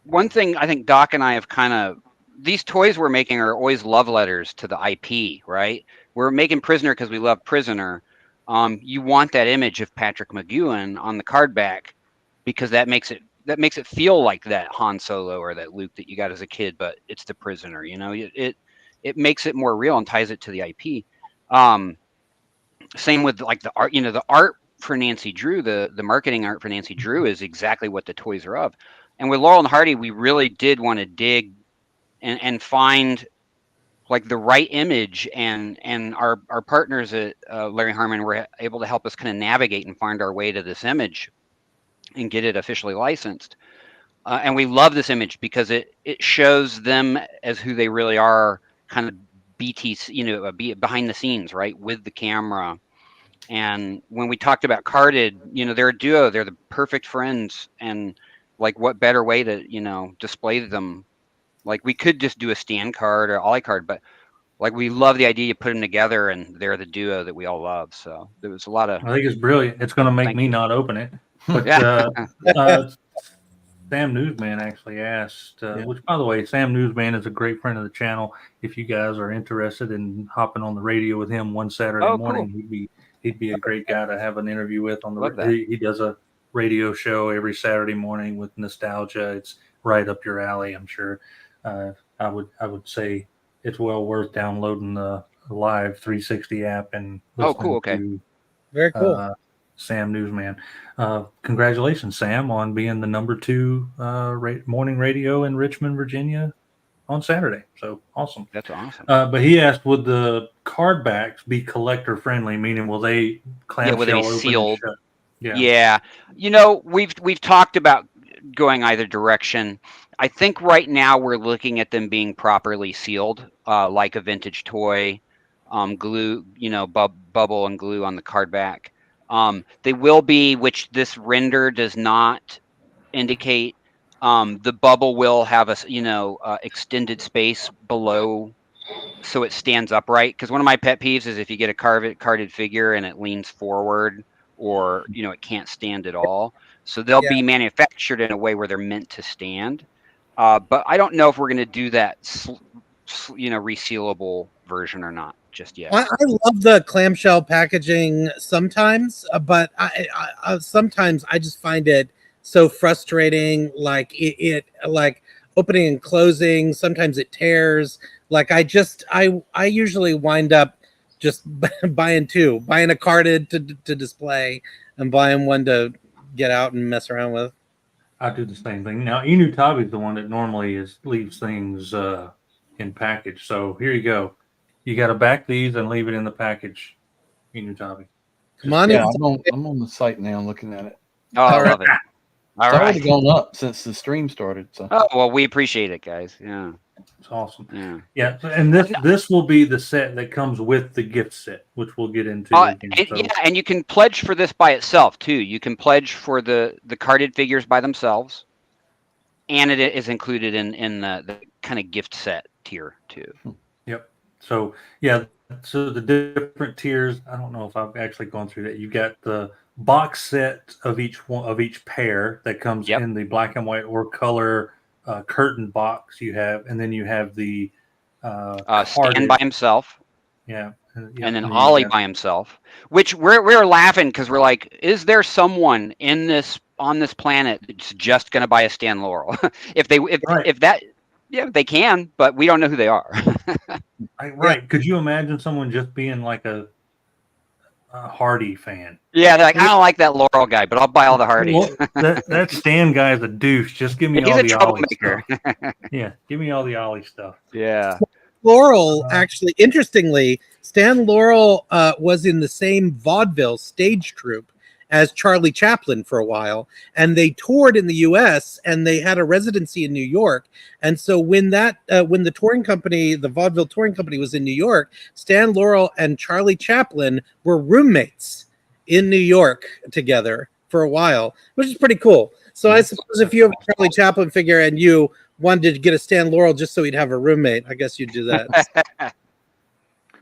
one thing I think Doc and I have these toys we're making are always love letters to the IP, right? We're making Prisoner because we love Prisoner. You want that image of Patrick McGowan on the card back because that makes it feel like that Han Solo or that Luke that you got as a kid, but it's the Prisoner. It makes it more real and ties it to the IP. Same with like the art. The art for Nancy Drew, the marketing art for Nancy Drew is exactly what the toys are of. And with Laurel and Hardy, we really did want to dig and find like the right image, and our partners at Larry Harmon were able to help us kind of navigate and find our way to this image and get it officially licensed. And we love this image because it shows them as who they really are, kind of BTC, behind the scenes, right, with the camera. And when we talked about Carded, they're a duo, they're the perfect friends, and like what better way to display them. Like we could just do a Stan card or Ollie card, but like we love the idea you put them together and they're the duo that we all love. So there was a lot of. I think it's brilliant. It's going to make me not open it. But Sam Newsman actually asked, which by the way, Sam Newsman is a great friend of the channel. If you guys are interested in hopping on the radio with him one Saturday morning, cool. he'd be a great guy to have an interview with on the. He does a radio show every Saturday morning with nostalgia. It's right up your alley, I'm sure. I would say it's well worth downloading the Live 360 app and listening to very cool Sam Newsman. Congratulations, Sam, on being the number 2 morning radio in Richmond, Virginia on Saturday. So awesome. That's awesome. But he asked, would the card backs be collector friendly? Meaning, will they clamshell will they be open sealed? And shut? Yeah. We've talked about going either direction. I think right now we're looking at them being properly sealed, like a vintage toy, glue, bubble and glue on the card back. They will be, which this render does not indicate. The bubble will have extended space below, so it stands upright. Because one of my pet peeves is if you get a carded figure and it leans forward, or it can't stand at all. So they'll be manufactured in a way where they're meant to stand. But I don't know if we're going to do that, resealable version or not just yet. I love the clamshell packaging sometimes, but I sometimes I just find it so frustrating. Like it like opening and closing. Sometimes it tears. Like I usually wind up just buying a carded to display and buying one to get out and mess around with. I do the same thing. Now, Enewtabie is the one that normally leaves things in package. So here you go. You got to back these and leave it in the package, Enewtabie. Come on, Yeah, I'm on the site now looking at it. Oh, I love it. All It's right. already gone up since the stream started. So. Oh, well, we appreciate it, guys. Yeah. It's awesome. Yeah. Yeah, and this will be the set that comes with the gift set, which we'll get into. Yeah, and you can pledge for this by itself too. You can pledge for the carded figures by themselves, and it is included in the kind of gift set tier too. Yep. So yeah, so the different tiers. I don't know if I've actually gone through that. You've got the box set of each pair that comes in the black and white or color curtain box. You have, and then you have the Stan by himself. Yeah. And then Ollie by himself, which we're laughing because we're like, is there someone on this planet that's just going to buy a Stan Laurel? if they can, but we don't know who they are. Right. Could you imagine someone just being like a Hardy fan? Yeah, they're like, I don't like that Laurel guy, but I'll buy all the Hardys. Well, that Stan guy is a douche. Just give me all the Ollie stuff. Yeah, give me all the Ollie stuff. Yeah. Laurel, actually, interestingly, Stan Laurel was in the same vaudeville stage troupe as Charlie Chaplin for a while, and they toured in the U.S. and they had a residency in New York. And so when the touring company, the vaudeville touring company, was in New York, Stan Laurel and Charlie Chaplin were roommates in New York together for a while, which is pretty cool. So I suppose if you have a Charlie Chaplin figure and you wanted to get a Stan Laurel just so he'd have a roommate, I guess you'd do that.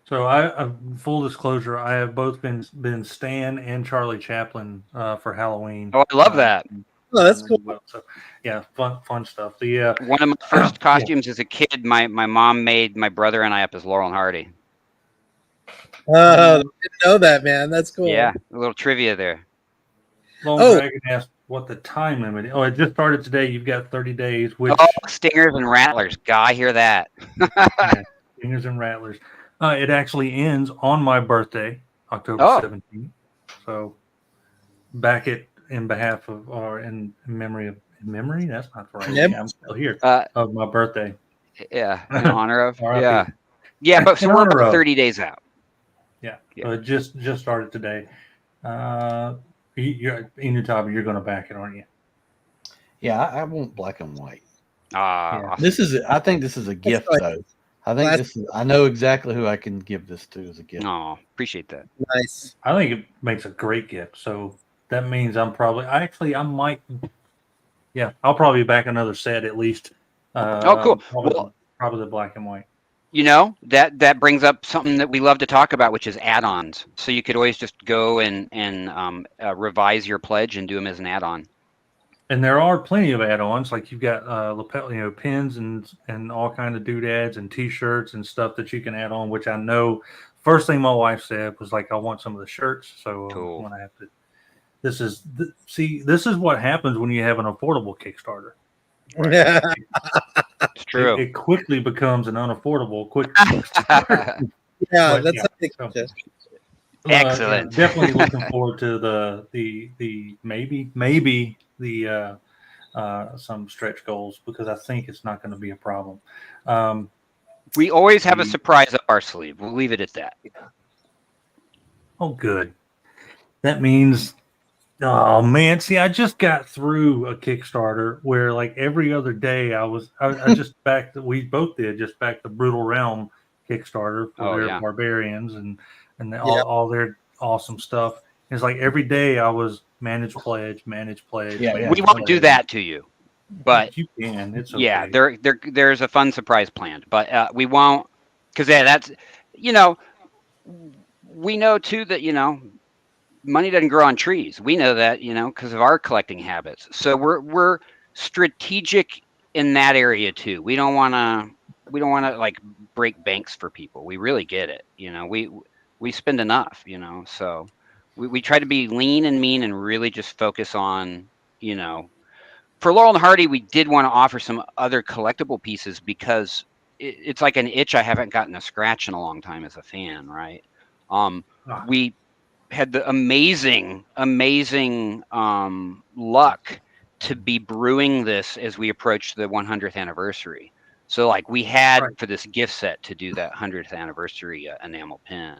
So I full disclosure, I have both been Stan and Charlie Chaplin for Halloween. Oh, I love that. Oh, that's cool. So yeah, fun stuff. One of my first costumes as a kid, my mom made my brother and I up as Laurel and Hardy. Oh, I didn't know that, man. That's cool. Yeah, a little trivia there. Lone Dragon asked what the time limit is. Oh, it just started today. You've got 30 days. Which Stingers and Rattlers. Guy, hear that? Yeah, Stingers and Rattlers. It actually ends on my birthday, October 17th. So back it in behalf of, or in memory of, that's not right. Yep. Yeah, I'm still here of my birthday. Yeah, in honor of. Yeah, but so we're about 30 days out. Yeah. So it just started today. Enewtabie, you're going to back it, aren't you? Yeah, I want black and white. Awesome. I think this is a gift though. I know exactly who I can give this to as a gift. Oh, appreciate that. Nice. I think it makes a great gift. So that means I'll probably be back another set at least. Cool. Probably the black and white. You know, that brings up something that we love to talk about, which is add-ons. So you could always just go and revise your pledge and do them as an add-on. And there are plenty of add-ons, like you've got lapel, pins and all kinds of doodads and T-shirts and stuff that you can add on. Which I know, first thing my wife said was like, I want some of the shirts. So cool. I'm gonna have to. This is what happens when you have an affordable Kickstarter. Yeah, it's true. It quickly becomes an unaffordable quick Kickstarter. Excellent. Definitely looking forward to the maybe some stretch goals, because I think it's not going to be a problem. We always have a surprise up our sleeve. We'll leave it at that. Oh, good. That means, oh man, see, I just got through a Kickstarter where like every other day I just backed, we both did just back the Brutal Realm Kickstarter for their barbarians and all their awesome stuff. It's like every day I was manage pledge. Yeah. We won't do that to you, but you can. It's okay. Yeah. There's a fun surprise planned, but we won't, because that's we know too that money doesn't grow on trees. We know that because of our collecting habits. So we're strategic in that area too. We don't want don't want to like break banks for people. We really get it. We spend enough, so we try to be lean and mean and really just focus on, for Laurel and Hardy, we did want to offer some other collectible pieces because it's like an itch I haven't gotten a scratch in a long time as a fan, right? We had the amazing luck to be brewing this as we approached the 100th anniversary. So like we had for this gift set to do that 100th anniversary enamel pin.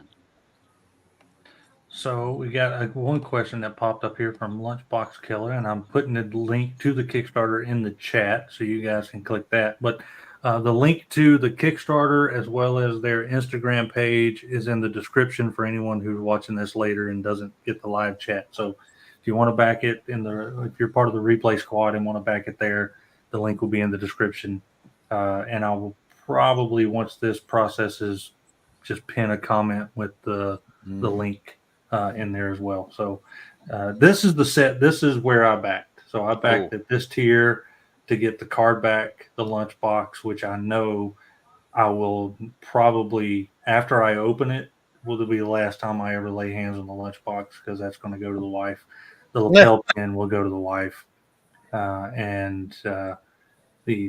So we got one question that popped up here from Lunchbox Killer, and I'm putting the link to the Kickstarter in the chat so you guys can click that. But the link to the Kickstarter as well as their Instagram page is in the description for anyone who's watching this later and doesn't get the live chat. So if you want to back it if you're part of the replay squad and want to back it there, the link will be in the description. And I will probably, once this processes, just pin a comment with the link in there as well. So this is the set. This is where I backed. So I backed at this tier to get the card back, the lunchbox, which I know I will probably, after I open it, will be the last time I ever lay hands on the lunchbox because that's going to go to the wife. The lapel pin will go to the wife, and the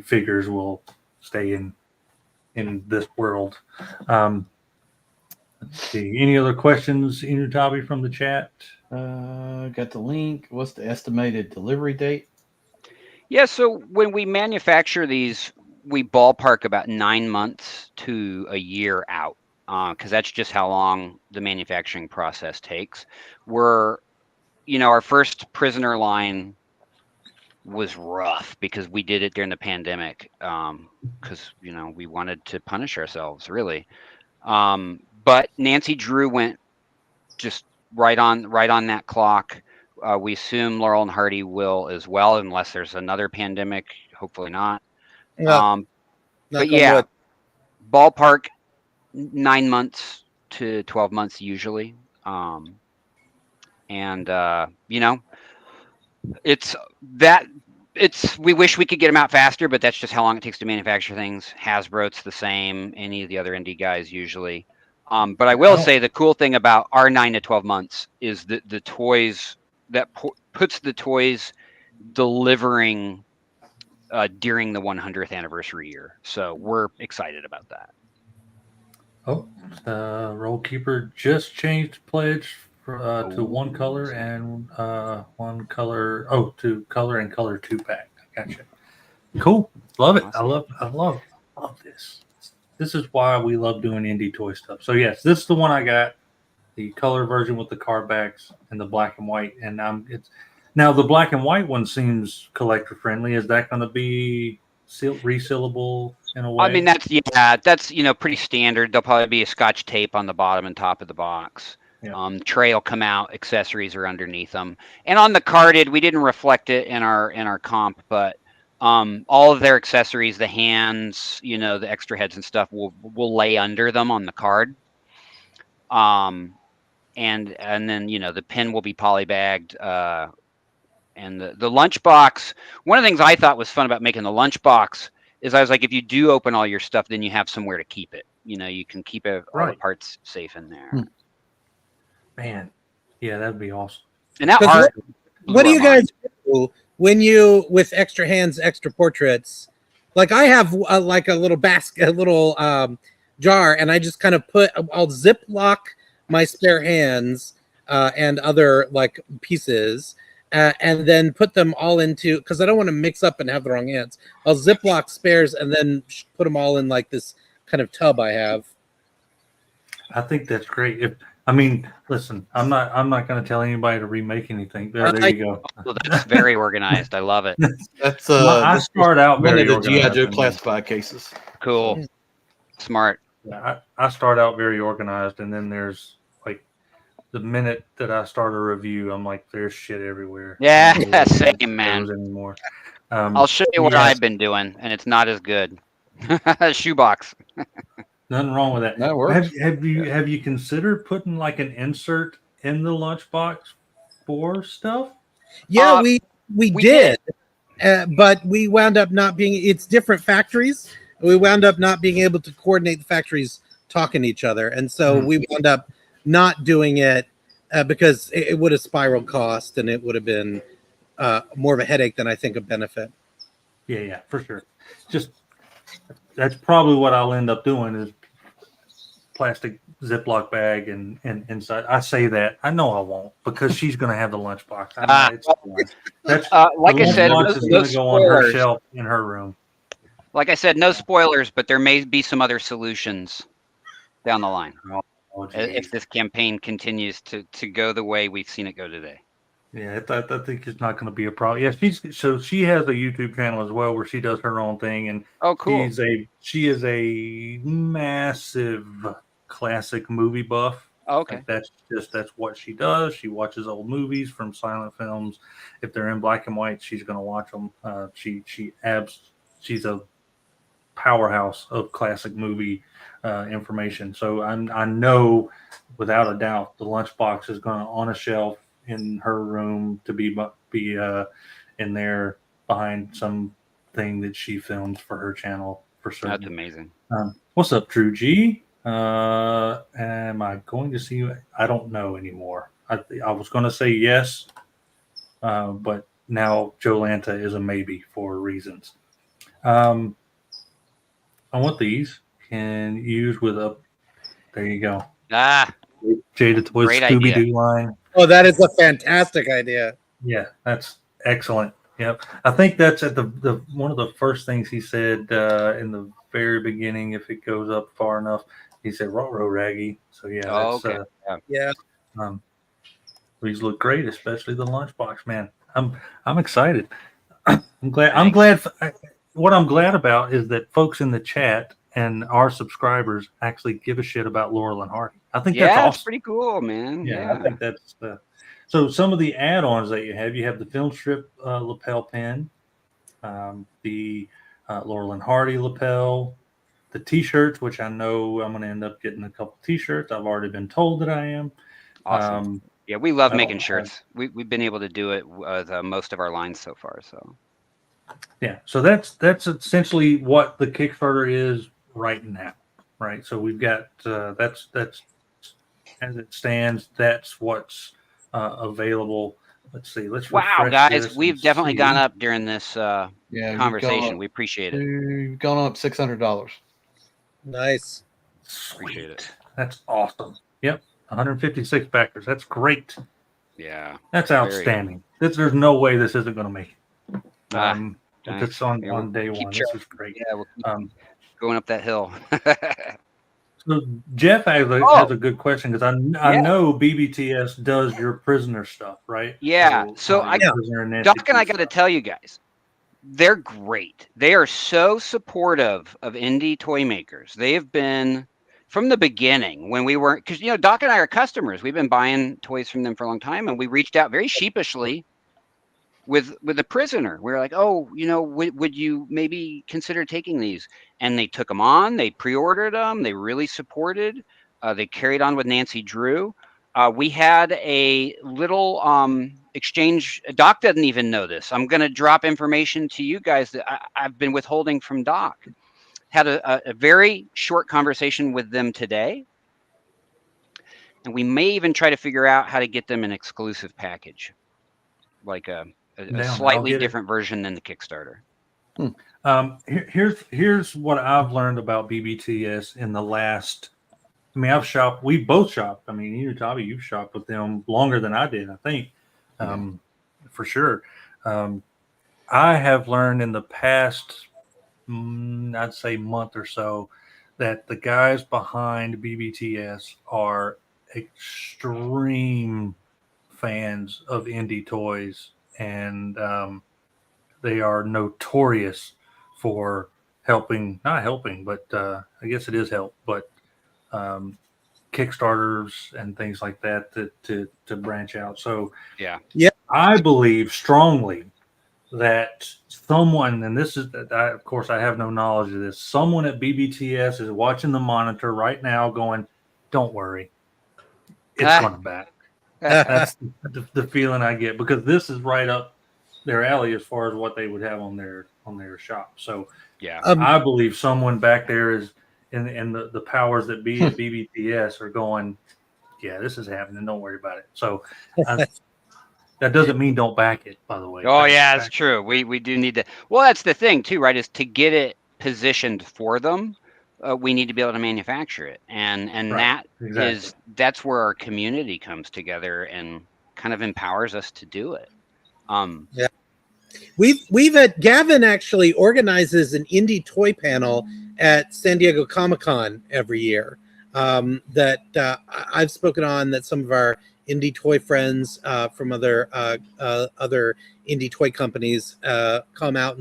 figures will stay in this world. Let's see. Any other questions, Enewtabie, from the chat? Got the link. What's the estimated delivery date? Yeah, so when we manufacture these, we ballpark about 9 months to a year out, because that's just how long the manufacturing process takes. Our first prisoner line was rough because we did it during the pandemic, because we wanted to punish ourselves, really. But Nancy Drew went just right on that clock. We assume Laurel and Hardy will as well, unless there's another pandemic. Hopefully not. But yeah, ballpark 9 months to 12 months usually. We wish we could get them out faster, but that's just how long it takes to manufacture things. Hasbro's the same. Any of the other indie guys usually. But I will say the cool thing about our 9 to 12 months is that the toys that puts the toys delivering during the 100th anniversary year. So we're excited about that. Oh, Roll Keeper just changed pledge to one color and one color. Oh, to color and color 2-pack. Gotcha. Cool. Love it. Awesome. I love this. This is why we love doing indie toy stuff. So yes, this is the one I got, the color version with the card backs and the black and white. And now the black and white one seems collector friendly. Is that going to be resealable in a way? I mean, that's pretty standard. There'll probably be a Scotch tape on the bottom and top of the box. Yeah. Tray will come out. Accessories are underneath them. And on the carded, we didn't reflect it in our comp, but all of their accessories, the hands, the extra heads and stuff will lay under them on the card. And then, the pin will be polybagged. And the lunchbox, one of the things I thought was fun about making the lunchbox is I was like, if you do open all your stuff, then you have somewhere to keep it. You can keep all the parts safe in there. Man, yeah, that'd be awesome. And that art. What do you guys do when you, with extra hands, extra portraits? Like I have like a little basket, a little jar, and I just kind of I'll Ziploc my spare hands and other like pieces, and then put them all into, because I don't want to mix up and have the wrong hands. I'll Ziploc spares and then put them all in like this kind of tub I have. I think that's great. Listen, I'm not going to tell anybody to remake anything. There you go. That's very organized. I love it. That's I start out very one of the organized. GI Joe classified cases. Cool, smart. Yeah, I start out very organized, and then there's like the minute that I start a review, I'm like, there's shit everywhere. Yeah, same, man. Anymore. I'll show you what I've been doing, and it's not as good. Shoebox. Nothing wrong with that. That works. Have you considered putting like an insert in the lunchbox for stuff? Yeah, we did. But we wound up not being. It's different factories, We wound up not being able to coordinate the factories talking to each other, and so we wound up not doing it because it would have spiraled cost, and it would have been more of a headache than I think a benefit. Yeah, for sure. Just that's probably what I'll end up doing is plastic Ziploc bag and inside. I say that. I know I won't because she's going to have the lunchbox. I know it's that's like I said, lunchbox is going to go on her shelf in her room. Like I said, no spoilers, but there may be some other solutions down the line if this campaign continues to go the way we've seen it go today. Yeah, I think it's not going to be a problem. Yeah, she has a YouTube channel as well where she does her own thing, and cool. She is a massive classic movie buff. Okay, like that's what she does. She watches old movies from silent films. If they're in black and white, she's going to watch them. She's a powerhouse of classic movie information. So I know without a doubt the lunchbox is going to on a shelf in her room to be in there behind something that she films for her channel for certain. That's amazing. What's up, True G? Am I going to see you? I don't know anymore. I was going to say yes, but now Jolanta is a maybe for reasons. I want these. Can use with a. There you go. Jada Toys Scooby-Doo line. Oh, that is a fantastic idea. Yeah, that's excellent. Yep. I think that's at the one of the first things he said in the very beginning. If it goes up far enough, he said "Ruh-roh, Raggy." So yeah, okay. Yeah. These look great, especially the lunchbox. Man, I'm excited. I'm glad. What I'm glad about is that folks in the chat and our subscribers actually give a shit about Laurel and Hardy. I think that's awesome. That's pretty cool, man. Yeah, I think that's so some of the add-ons that you have the film strip lapel pin, the Laurel and Hardy lapel, the t-shirts, which I know I'm going to end up getting a couple t-shirts. I've already been told that I am. Awesome. Yeah, we love making shirts. We've been able to do it with most of our lines so far. So yeah, so that's essentially what the Kickstarter is right now, right? So we've got that's as it stands. That's what's available. Let's see. Wow, guys, we've definitely gone up during this conversation. We appreciate it. We've gone up $600. Nice. Appreciate it. That's awesome. Yep, 156 backers. That's great. Yeah, that's outstanding. There's no way this isn't going to make it. It's on day one. This is great. Yeah, we'll keep going up that hill. So Jeff has a good question because I know BBTS does your prisoner stuff, right? Yeah. So Doc and I got to tell you guys, they're great. They are so supportive of indie toy makers. They have been from the beginning when we weren't, because Doc and I are customers. We've been buying toys from them for a long time, and we reached out very sheepishly with the prisoner. We were like, would you maybe consider taking these? And they took them on. They pre-ordered them. They really supported. They carried on with Nancy Drew. We had a little exchange. Doc doesn't even know this. I'm going to drop information to you guys that I've been withholding from Doc. Had a very short conversation with them today. And we may even try to figure out how to get them an exclusive package, like a slightly different version than the Kickstarter. Here's what I've learned about BBTS in the last. We both shopped. Enewtabie, you've shopped with them longer than I did, I think, for sure. I have learned in the past, I'd say month or so, that the guys behind BBTS are extreme fans of indie toys. And they are notorious for not helping, but I guess it is help, but Kickstarters and things like that to branch out. So yeah, I believe strongly that someone, and this is, of course, I have no knowledge of this, someone at BBTS is watching the monitor right now going, don't worry, it's coming back. That's the feeling I get, because this is right up their alley as far as what they would have on their shop. So Yeah. I believe someone back there is in the powers that be at BBTS are going, yeah, this is happening. Don't worry about it. So that doesn't mean don't back it, by the way. Oh, yeah, that's true. We do need to. Well, that's the thing too, right? Is to get it positioned for them, we need to be able to manufacture it, and Right. that's where our community comes together and kind of empowers us to do it. Yeah. We've Gavin actually organizes an indie toy panel at San Diego Comic-Con every year that I've spoken on, that some of our indie toy friends from other indie toy companies come out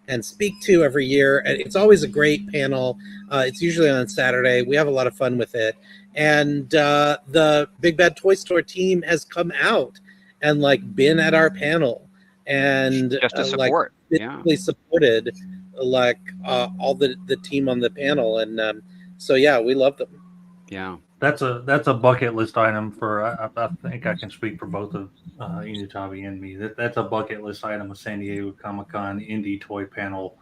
and speak to every year. And it's always a great panel. It's usually on Saturday. We have a lot of fun with it. And the Big Bad Toy Store team has come out and like been at our panel and just to support, basically supported like all the team on the panel, and so yeah, we love them. Yeah, that's a bucket list item for. I think I can speak for both of Enewtabie and me. That's a bucket list item of San Diego Comic-Con indie toy panel,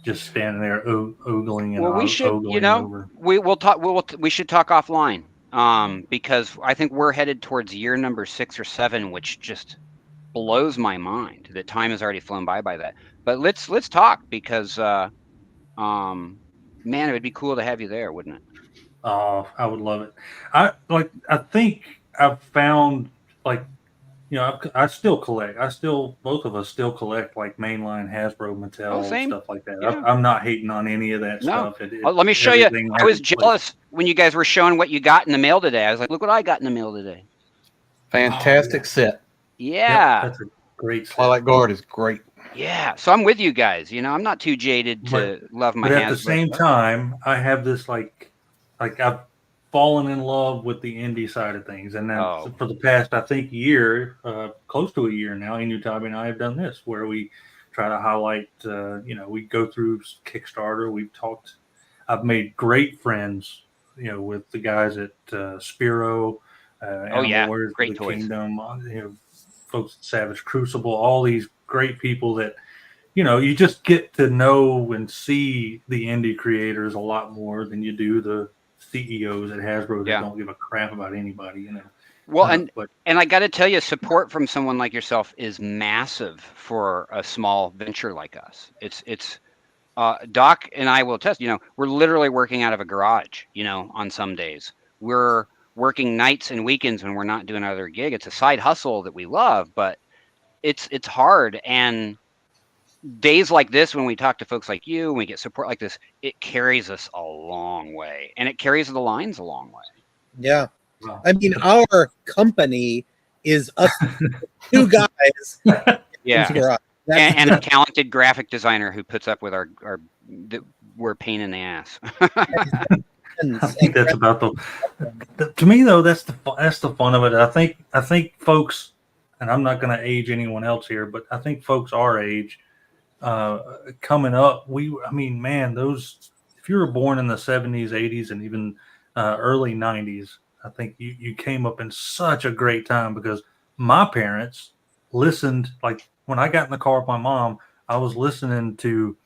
just standing there ogling and well, we should, over. we'll talk. We should talk offline, because I think we're headed towards year number 6 or 7, which just blows my mind that time has already flown by that. But let's talk, because man, it would be cool to have you there, wouldn't it? Oh, I would love it. I think I've found, like, I still collect. Both of us still collect like mainline Hasbro, Mattel, stuff like that. Yeah. I'm not hating on any of that stuff. Let me show you. I was jealous when you guys were showing what you got in the mail today. I was like, look what I got in the mail today. Fantastic set. Yeah. Yep, that's a great set. Twilight Guard is great. Yeah. So I'm with you guys. I'm not too jaded to love my Hasbro. But at the same time, I have this like I've fallen in love with the indie side of things, and then for the past, I think, year, close to a year now, Enewtabie and I have done this where we try to highlight. We go through Kickstarter. We've talked. I've made great friends, with the guys at Spiro. Warriors great of the toys. Kingdom. Folks at Savage Crucible. All these great people that. You just get to know and see the indie creators a lot more than you do the CEOs at Hasbro that don't give a crap about anybody, Well, and I got to tell you, support from someone like yourself is massive for a small venture like us. It's Doc and I will attest. We're literally working out of a garage. On some days we're working nights and weekends when we're not doing another gig. It's a side hustle that we love, but it's hard. And days like this, when we talk to folks like you, and we get support like this, it carries us a long way, and it carries the lines a long way. Yeah. I mean, our company is us two guys. Yeah. And a talented graphic designer who puts up with we're a pain in the ass. I think that's about to me though, that's the fun of it. I think folks, and I'm not going to age anyone else here, but I think folks our age, coming up, those, if you were born in the 70s, 80s, and even early 90s, I think you came up in such a great time, because my parents listened, like when I got in the car with my mom, I was listening to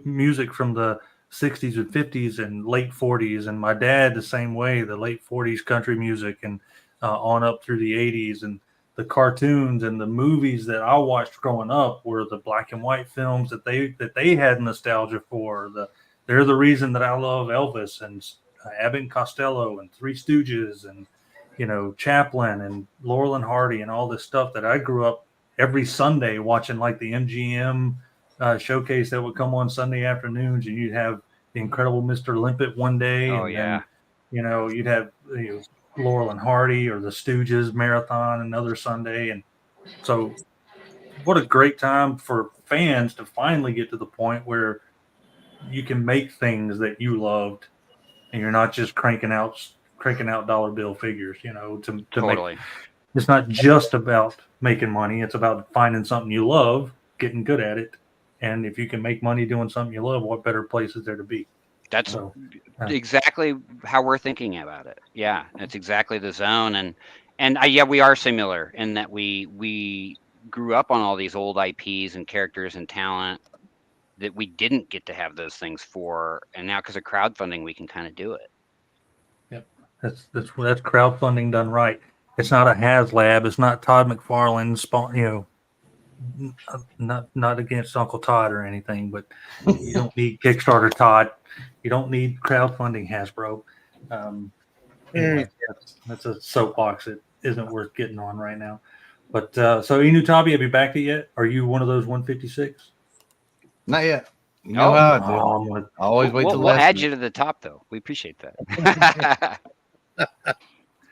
music from the 60s and 50s and late 40s, and my dad the same way, the late 40s country music, and on up through the 80s, and the cartoons and the movies that I watched growing up were the black and white films that they had nostalgia for. They're the reason that I love Elvis and Abbott and Costello and Three Stooges and Chaplin and Laurel and Hardy and all this stuff that I grew up every Sunday watching, like the MGM showcase that would come on Sunday afternoons, and you'd have the Incredible Mr. Limpet one day, then you'd have Laurel and Hardy or the Stooges marathon another Sunday. And so what a great time for fans to finally get to the point where you can make things that you loved, and you're not just cranking out dollar bill figures, to Totally. It's not just about making money. It's about finding something you love, getting good at it. And if you can make money doing something you love, what better place is there to be? That's exactly how we're thinking about it. Yeah, that's exactly the zone. And we are similar in that we grew up on all these old IPs and characters and talent that we didn't get to have those things for, and now because of crowdfunding, we can kind of do it. Yep, that's crowdfunding done right. It's not a HasLab. It's not Todd McFarlane. Not against Uncle Todd or anything, but you don't need Kickstarter, Todd. You don't need crowdfunding, Hasbro. Anyway, that's a soapbox that isn't worth getting on right now. But so Enewtabie, have you backed it yet? Are you one of those 156? Not yet. You know how I do. I always wait till the last We'll add minute. you to the top, though. We appreciate that.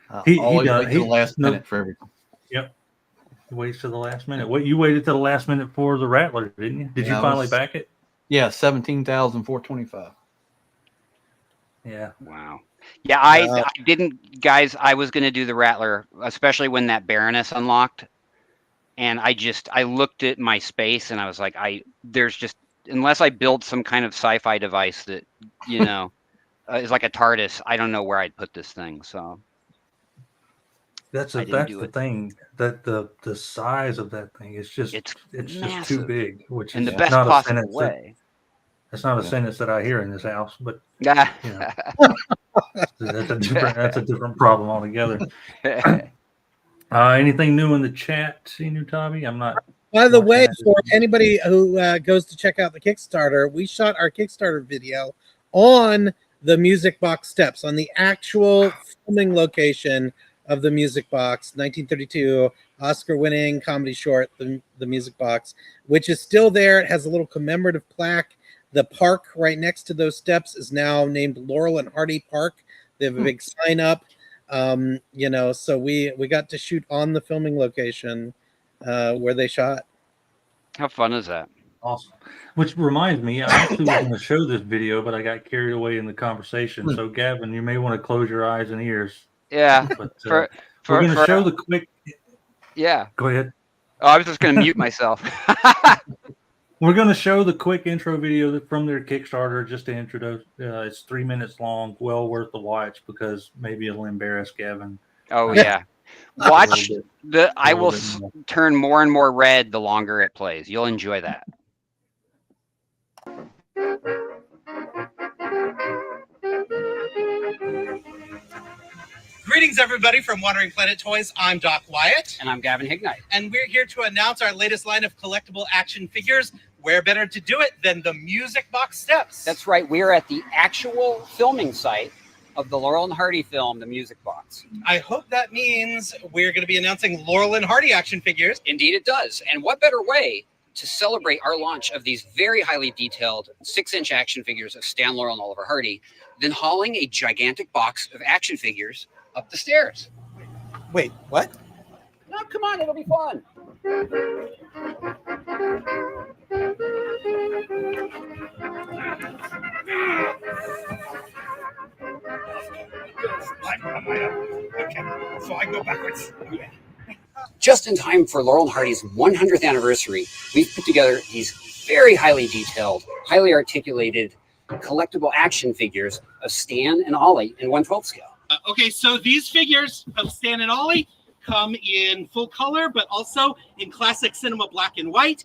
I always wait till the last minute for everything. Yep. Waits to the last minute. What, you waited to the last minute for the Rattler, didn't you? Did you finally back it? Yeah, 17,425. Yeah. Wow. Yeah, I didn't, guys. I was going to do the Rattler, especially when that Baroness unlocked. And I looked at my space and I was like, there's just, unless I build some kind of sci-fi device that, is like a TARDIS, I don't know where I'd put this thing. So that's the thing, that the size of that thing is just, it's just too big, which in is the best not possible way. That's not a sentence that I hear in this house, but Yeah. That's a different problem altogether. Anything new in the chat, Enewtabie? I'm not. By the way, for anybody who goes to check out the Kickstarter, we shot our Kickstarter video on the Music Box steps, on the actual filming location of the Music Box, 1932 Oscar-winning comedy short, the Music Box, which is still there. It has a little commemorative plaque. The park right next to those steps is now named Laurel and Hardy Park. They have a big sign up. So we got to shoot on the filming location where they shot. How fun is that? Awesome. Which reminds me, I actually was going to show this video, but I got carried away in the conversation. So Gavin, you may want to close your eyes and ears. Yeah. But we're going to show the quick. Yeah. Go ahead. Oh, I was just going to mute myself. We're going to show the quick intro video from their Kickstarter just to introduce. It's 3 minutes long, well worth the watch because maybe it'll embarrass Gavin. Oh, yeah. Watch I will turn more and more red the longer it plays. You'll enjoy that. Greetings, everybody, from Wandering Planet Toys. I'm Doc Wyatt. And I'm Gavin Hignite. And we're here to announce our latest line of collectible action figures. Where better to do it than the Music Box steps? That's right. We're at the actual filming site of the Laurel and Hardy film, The Music Box. I hope that means we're going to be announcing Laurel and Hardy action figures. Indeed it does. And what better way to celebrate our launch of these very highly detailed 6-inch action figures of Stan Laurel and Oliver Hardy than hauling a gigantic box of action figures up the stairs. Wait, what? No, come on, it'll be fun. Okay, so I go backwards. Just in time for Laurel and Hardy's 100th anniversary, we've put together these very highly detailed, highly articulated, collectible action figures of Stan and Ollie in 1/12 scale. Okay, so these figures of Stan and Ollie come in full color, but also in classic cinema black and white.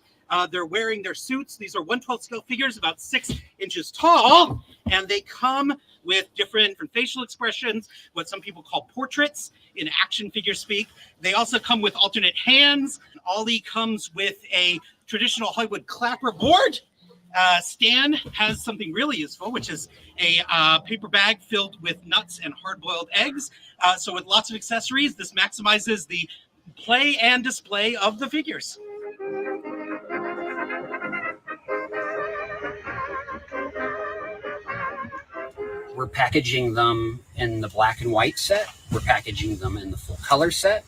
They're wearing their suits. These are 1/12 scale figures, about 6 inches tall, and they come with different facial expressions, what some people call portraits in action figure speak. They also come with alternate hands. Ollie comes with a traditional Hollywood clapper board. Stan has something really useful, which is a paper bag filled with nuts and hard-boiled eggs. So with lots of accessories, this maximizes the play and display of the figures. We're packaging them in the black and white set. We're packaging them in the full color set.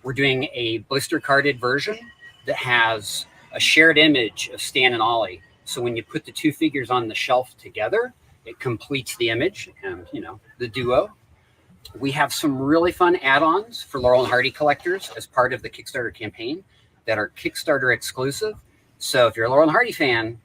We're doing a blister carded version that has a shared image of Stan and Ollie. So when you put the two figures on the shelf together, it completes the image and, the duo. We have some really fun add-ons for Laurel and Hardy collectors as part of the Kickstarter campaign that are Kickstarter exclusive. So if you're a Laurel and Hardy fan,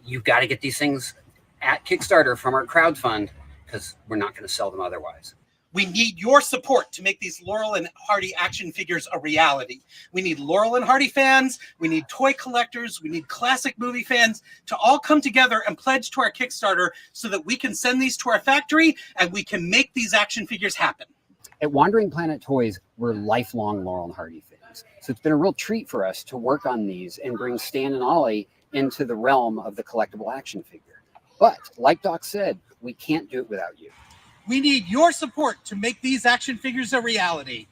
you've got to get these things at Kickstarter from our crowdfund because we're not going to sell them otherwise. We need your support to make these Laurel and Hardy action figures a reality. We need Laurel and Hardy fans, we need toy collectors, we need classic movie fans to all come together and pledge to our Kickstarter so that we can send these to our factory and we can make these action figures happen. At Wandering Planet Toys, we're lifelong Laurel and Hardy fans. So it's been a real treat for us to work on these and bring Stan and Ollie into the realm of the collectible action figure. But like Doc said, we can't do it without you. We need your support to make these action figures a reality.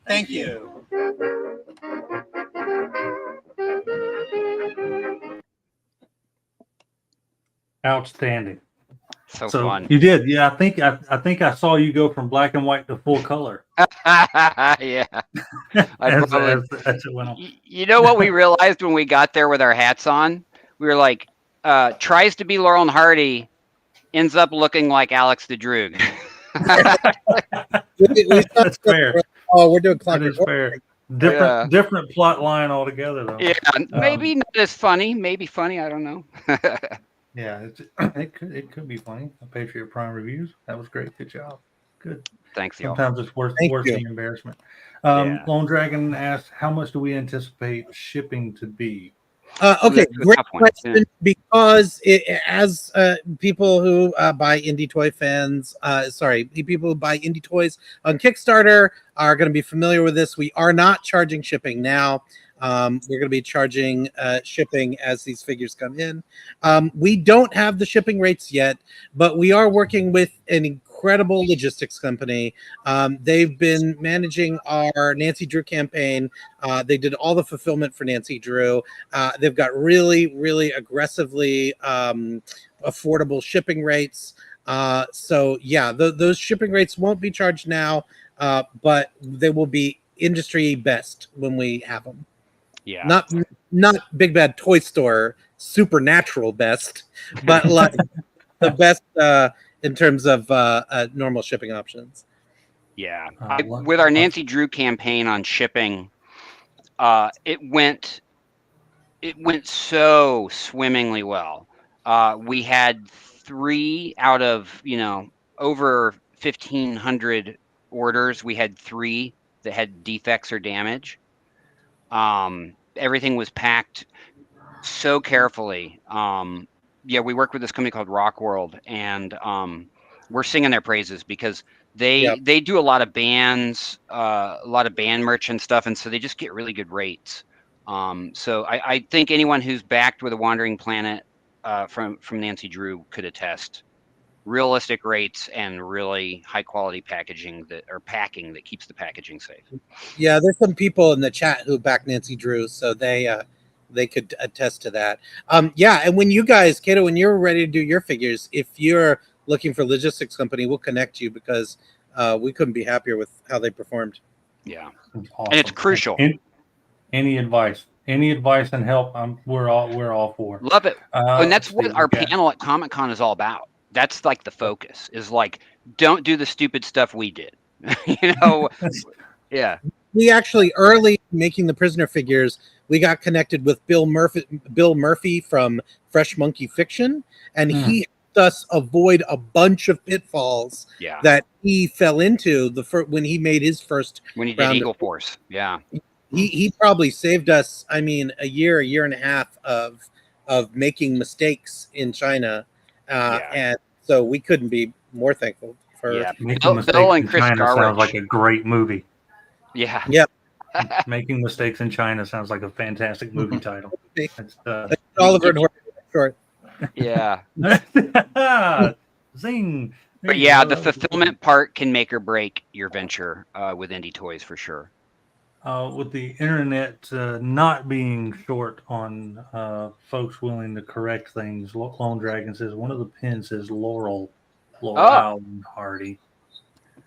Thank you. Outstanding. So fun. fun. You did, yeah. I think I saw you go from black and white to full color. Yeah. as it went on. You know what we realized when we got there with our hats on? We were like, tries to be Laurel and Hardy, ends up looking like Alex the Droog. That's fair. Oh, we're doing clock. That is fair. Different plot line altogether, though. Yeah, maybe not as funny. Maybe funny. I don't know. Yeah, it could be funny. I paid for your Prime reviews. That was great. Good job. Good. Thanks, y'all. Sometimes it's worth the embarrassment. Lone Dragon asked, how much do we anticipate shipping to be? Okay, great question. Because as people who buy indie toy fans, people who buy indie toys on Kickstarter are going to be familiar with this. We are not charging shipping now. We're going to be charging shipping as these figures come in. We don't have the shipping rates yet, but we are working with an incredible logistics company. They've been managing our Nancy Drew campaign. They did all the fulfillment for Nancy Drew. They've got really, really aggressively affordable shipping rates. So yeah, those shipping rates won't be charged now, but they will be industry best when we have them. Yeah. Not Big Bad Toy Store supernatural best, but like the best in terms of normal shipping options. Yeah. With our Nancy Drew campaign on shipping, it went so swimmingly well. We had 3 out of, over 1,500 orders. We had 3 that had defects or damage. Everything was packed so carefully. We work with this company called Rock World, and we're singing their praises because they do a lot of bands, a lot of band merch and stuff, and so they just get really good rates. So I think anyone who's backed with a Wandering Planet from Nancy Drew could attest. Realistic rates and really high quality packing that keeps the packaging safe. Yeah, there's some people in the chat who back Nancy Drew, so they could attest to that. And when you guys, Kato, when you're ready to do your figures, if you're looking for a logistics company, we'll connect you because we couldn't be happier with how they performed. Yeah, awesome. And it's crucial. Any advice and help, we're all for. Love it. And that's what our panel at Comic-Con is all about. That's like the focus is like, don't do the stupid stuff we did. Yeah. We actually, early making the Prisoner figures, we got connected with Bill Murphy from Fresh Monkey Fiction, and he helped us avoid a bunch of pitfalls that he fell into when he made his first. When he did Eagle Force, yeah. He probably saved us. I mean, a year and a half of making mistakes in China. And so we couldn't be more thankful for Making Mistakes in China sounds like a great movie. Yeah. Yep. Making Mistakes in China sounds like a fantastic movie title. It's, Oliver and short. Yeah. Zing. But yeah, the fulfillment part can make or break your venture with indie toys for sure. With the internet not being short on folks willing to correct things, Lone Dragon says one of the pins says Laurel and Hardy.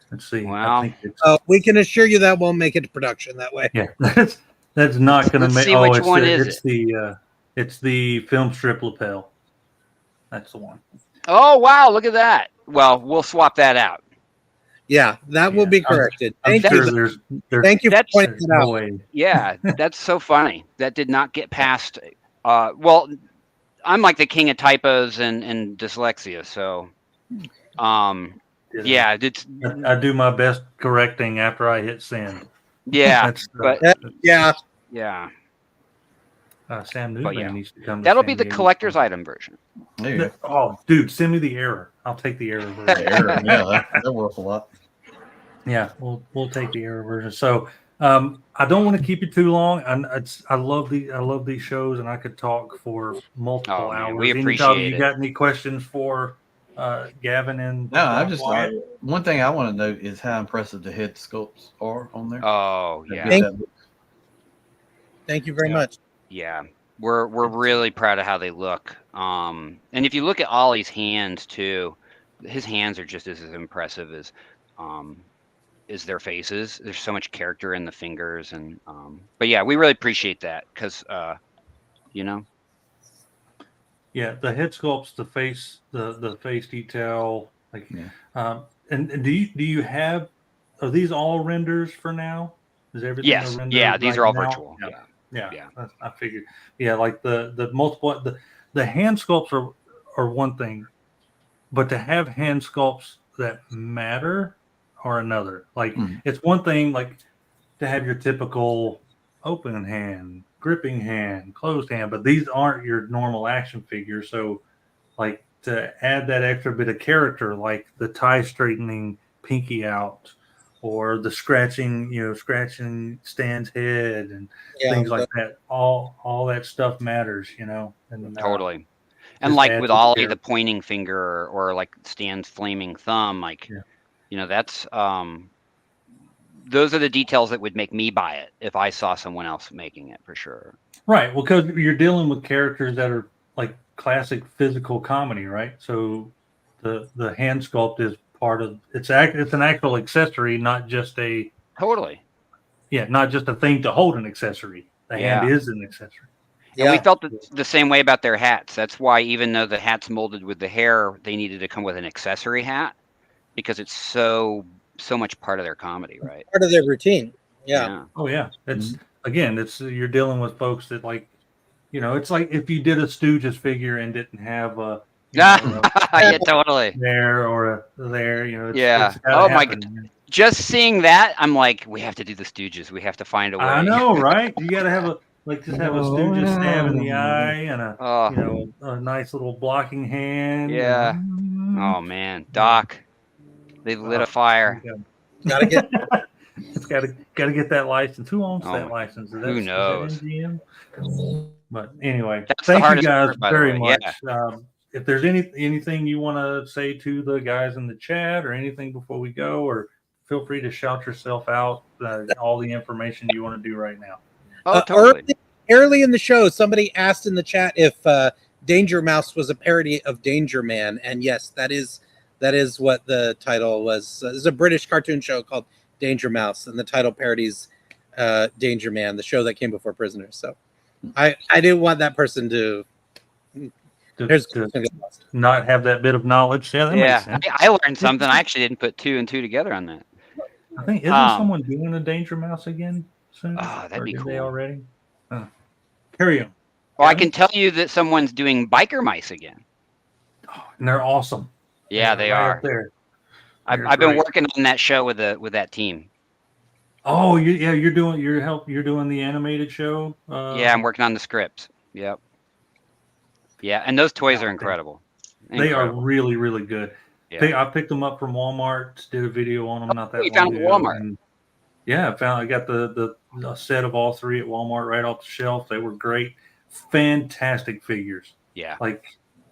Let's see. Wow. I think it's, we can assure you that won't make it to production that way. Yeah, that's not going to make. See which one is it? It's the film strip lapel. That's the one. Oh wow! Look at that. Well, we'll swap that out. Yeah, that will be corrected. Thank you for pointing it out. Yeah, that's so funny. That did not get past. Well, I'm like the king of typos and dyslexia, so Yeah, I do my best correcting after I hit send. Yeah, but yeah. Sam Newsman needs to come. That'll be the collector's item version. Oh, dude, send me the error. I'll take the error version. Yeah, that works a lot. Yeah, we'll take the error version. So I don't want to keep it too long. I love these shows, and I could talk for multiple hours. We appreciate it. You got any questions for Gavin and? No, I just one thing I want to note is how impressive the head sculpts are on there. Oh yeah, thank you very much. Yeah, we're really proud of how they look. And if you look at Ollie's hands too, his hands are just as impressive as their faces. There's so much character in the fingers, and but yeah, we really appreciate that because Yeah, the head sculpts, the face, the face detail, like, and do you have? Are these all renders for now? Is everything? Yes. A render Yeah, these right are all now? virtual. Yeah. I figured. Yeah, like the multiple the hand sculpts are one thing, but to have hand sculpts that matter are another. Like it's one thing like to have your typical open hand, gripping hand, closed hand, but these aren't your normal action figures. So like to add that extra bit of character, like the tie straightening pinky out, or the scratching Stan's head and things like that. All that stuff matters, and totally. And like with Ollie, the pointing finger, or like Stan's flaming thumb, like that's those are the details that would make me buy it if I saw someone else making it, for sure. Right. Well, because you're dealing with characters that are like classic physical comedy, right? So the hand sculpt is part of it's an actual accessory, not just a not just a thing to hold an accessory. The hand is an accessory. And we felt the same way about their hats. That's why even though the hat's molded with the hair, they needed to come with an accessory hat because it's so much part of their comedy, right? Part of their routine. Yeah. Oh yeah. It's you're dealing with folks that like, it's like if you did a Stooges figure and didn't have a totally there or a there, it's oh my god. Just seeing that, I'm like, we have to do the Stooges. We have to find a way. I know, right? You got to have a Stooges stab in the eye and a nice little blocking hand. Yeah. Oh man, Doc, they lit a fire. Gotta get. It's got to get that license. Who owns that license? Who knows? Is that MGM? But anyway, that's thank you guys very much. Yeah. If there's anything you want to say to the guys in the chat or anything before we go, or feel free to shout yourself out. All the information you want to do right now. Oh, totally. Early in the show, somebody asked in the chat if Danger Mouse was a parody of Danger Man, and yes, that is what the title was. There's a British cartoon show called Danger Mouse, and the title parodies Danger Man, the show that came before Prisoners. So I didn't want that person to not have that bit of knowledge. Yeah, that makes sense. I learned something. I actually didn't put 2 and 2 together on that. I think isn't someone doing a Danger Mouse again soon? Oh, that'd be cool. They already? Carry on. Well, I can tell you that someone's doing Biker Mice again. Oh, and they're awesome. Yeah, they are. Up there. I've been working on that show with that team. Oh, you're doing the animated show. Yeah, I'm working on the scripts. Yep. Yeah, and those toys are incredible. They are really, really good. Yeah. I picked them up from Walmart. Did a video on them not that long ago. You found them at Walmart. And I got the set of all 3 at Walmart right off the shelf. They were great, fantastic figures. Yeah, like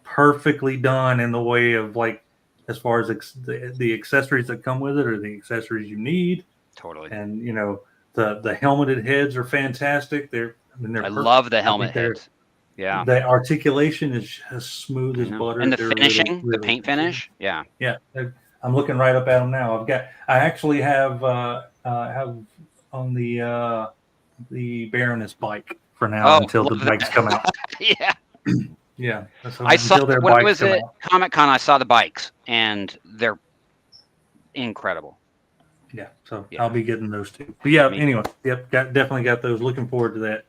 perfectly done in the way of like as far as the accessories that come with it or the accessories you need. Totally. And the helmeted heads are fantastic. I love the helmet heads. Yeah. The articulation is as smooth as butter. And the finishing, really, the paint finish. Yeah. Yeah. I'm looking right up at them now. I actually have on the Baroness bike for now until the bikes come out. Yeah. Yeah. I saw when I was at Comic-Con, I saw the bikes and they're incredible. Yeah, so I'll be getting those too. But anyway, definitely got those. Looking forward to that.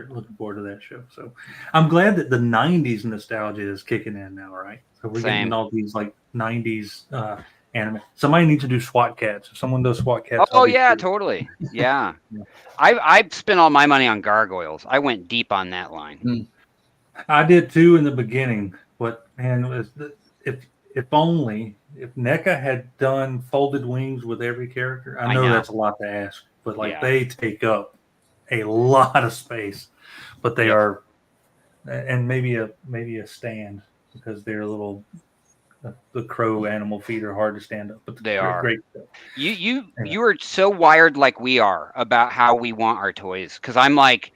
Looking forward to that show. So I'm glad that the '90s nostalgia is kicking in now, right? So we're getting all these like '90s anime. Somebody needs to do SWAT Cats. If someone does SWAT Cats, Oh yeah, totally. Yeah. I've spent all my money on gargoyles. I went deep on that line. I did too in the beginning, but man, if NECA had done folded wings with every character, I know that's a lot to ask, but they take up a lot of space, but they are, and maybe a stand because they're a little. The crow animal feet are hard to stand up, but they are great. You are so wired like we are about how we want our toys. Because I'm like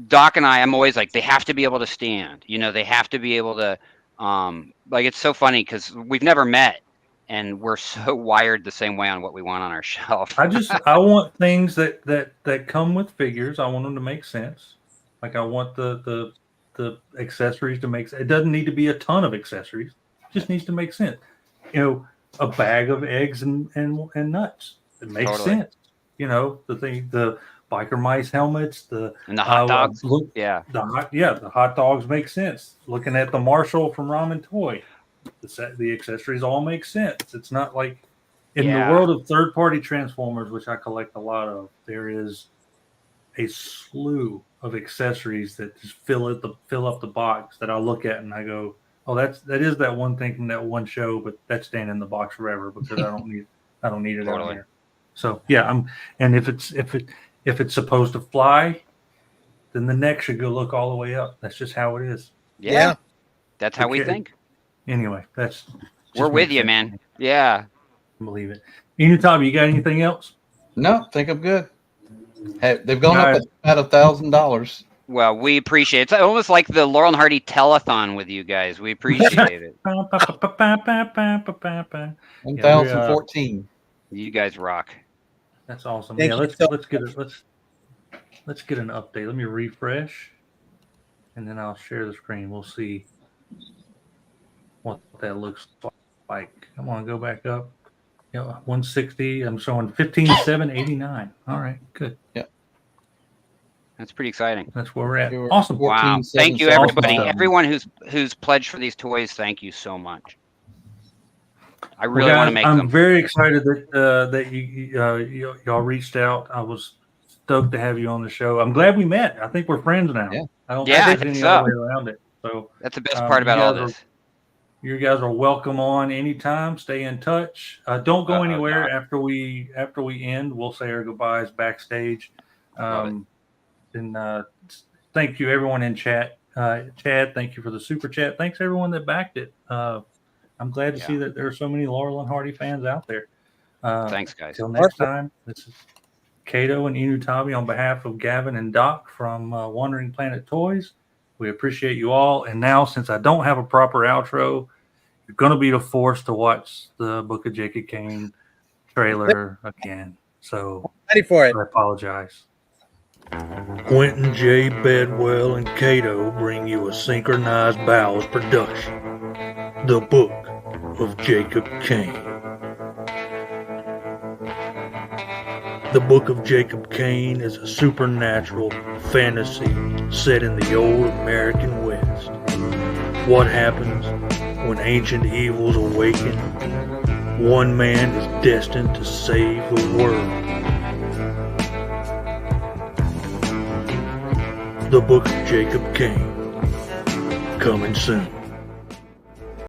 Doc and I'm always like they have to be able to stand. They have to be able to. Like it's so funny because we've never met, and we're so wired the same way on what we want on our shelf. I want things that come with figures. I want them to make sense. Like I want the accessories to make sense. It doesn't need to be a ton of accessories. Just needs to make sense. A bag of eggs and nuts. It makes sense. The biker mice helmets, and the hot dogs. The hot dogs make sense. Looking at the Marshall from Ramen Toy, the accessories all make sense. It's not like in the world of third-party Transformers, which I collect a lot of, there is a slew of accessories that just fill up the box that I look at and I go, oh, that is that one thing from that one show, but that's staying in the box forever because I don't need it out there. So and if it's supposed to fly, then the neck should go look all the way up. That's just how it is. Yeah. That's how we think. Anyway, we're with you, man. Yeah. I believe it. Enewtabie, you got anything else? No, think I'm good. Hey, they've gone up about $1,000. Well, we appreciate it. It's almost like the Laurel and Hardy telethon with you guys. We appreciate it. 1,014. You guys rock. That's awesome. Let's get an update. Let me refresh, and then I'll share the screen. We'll see what that looks like. Come on, go back up. 160. I'm showing 15,789. All right, good. Yeah. That's pretty exciting. That's where we're at. Awesome. Wow. Thank you, everybody. Everyone who's pledged for these toys, thank you so much. I really want to make them. I'm very excited that y'all reached out. I was stoked to have you on the show. I'm glad we met. I think we're friends now. Yeah. I don't think there's any other way around it. So that's the best part about all this. You guys are welcome on anytime. Stay in touch. Don't go anywhere after we end. We'll say our goodbyes backstage. And thank you everyone in chat. Chad, thank you for the super chat. Thanks everyone that backed it. I'm glad to see that there are so many Laurel and Hardy fans out there. Thanks, guys. Till next time, this is Kato and Enewtabie on behalf of Gavin and Doc from Wandering Planet Toys. We appreciate you all. And now, since I don't have a proper outro, you're going to be forced to watch the Book of Jacob Kane trailer again. So ready for it. I apologize. Quentin J. Bedwell and Kato bring you a synchronized bowels production. The Book of Jacob Kane. The Book of Jacob Kane is a supernatural fantasy set in the old American West. What happens when ancient evils awaken? One man is destined to save the world. The Book of Jacob Kane. Coming soon.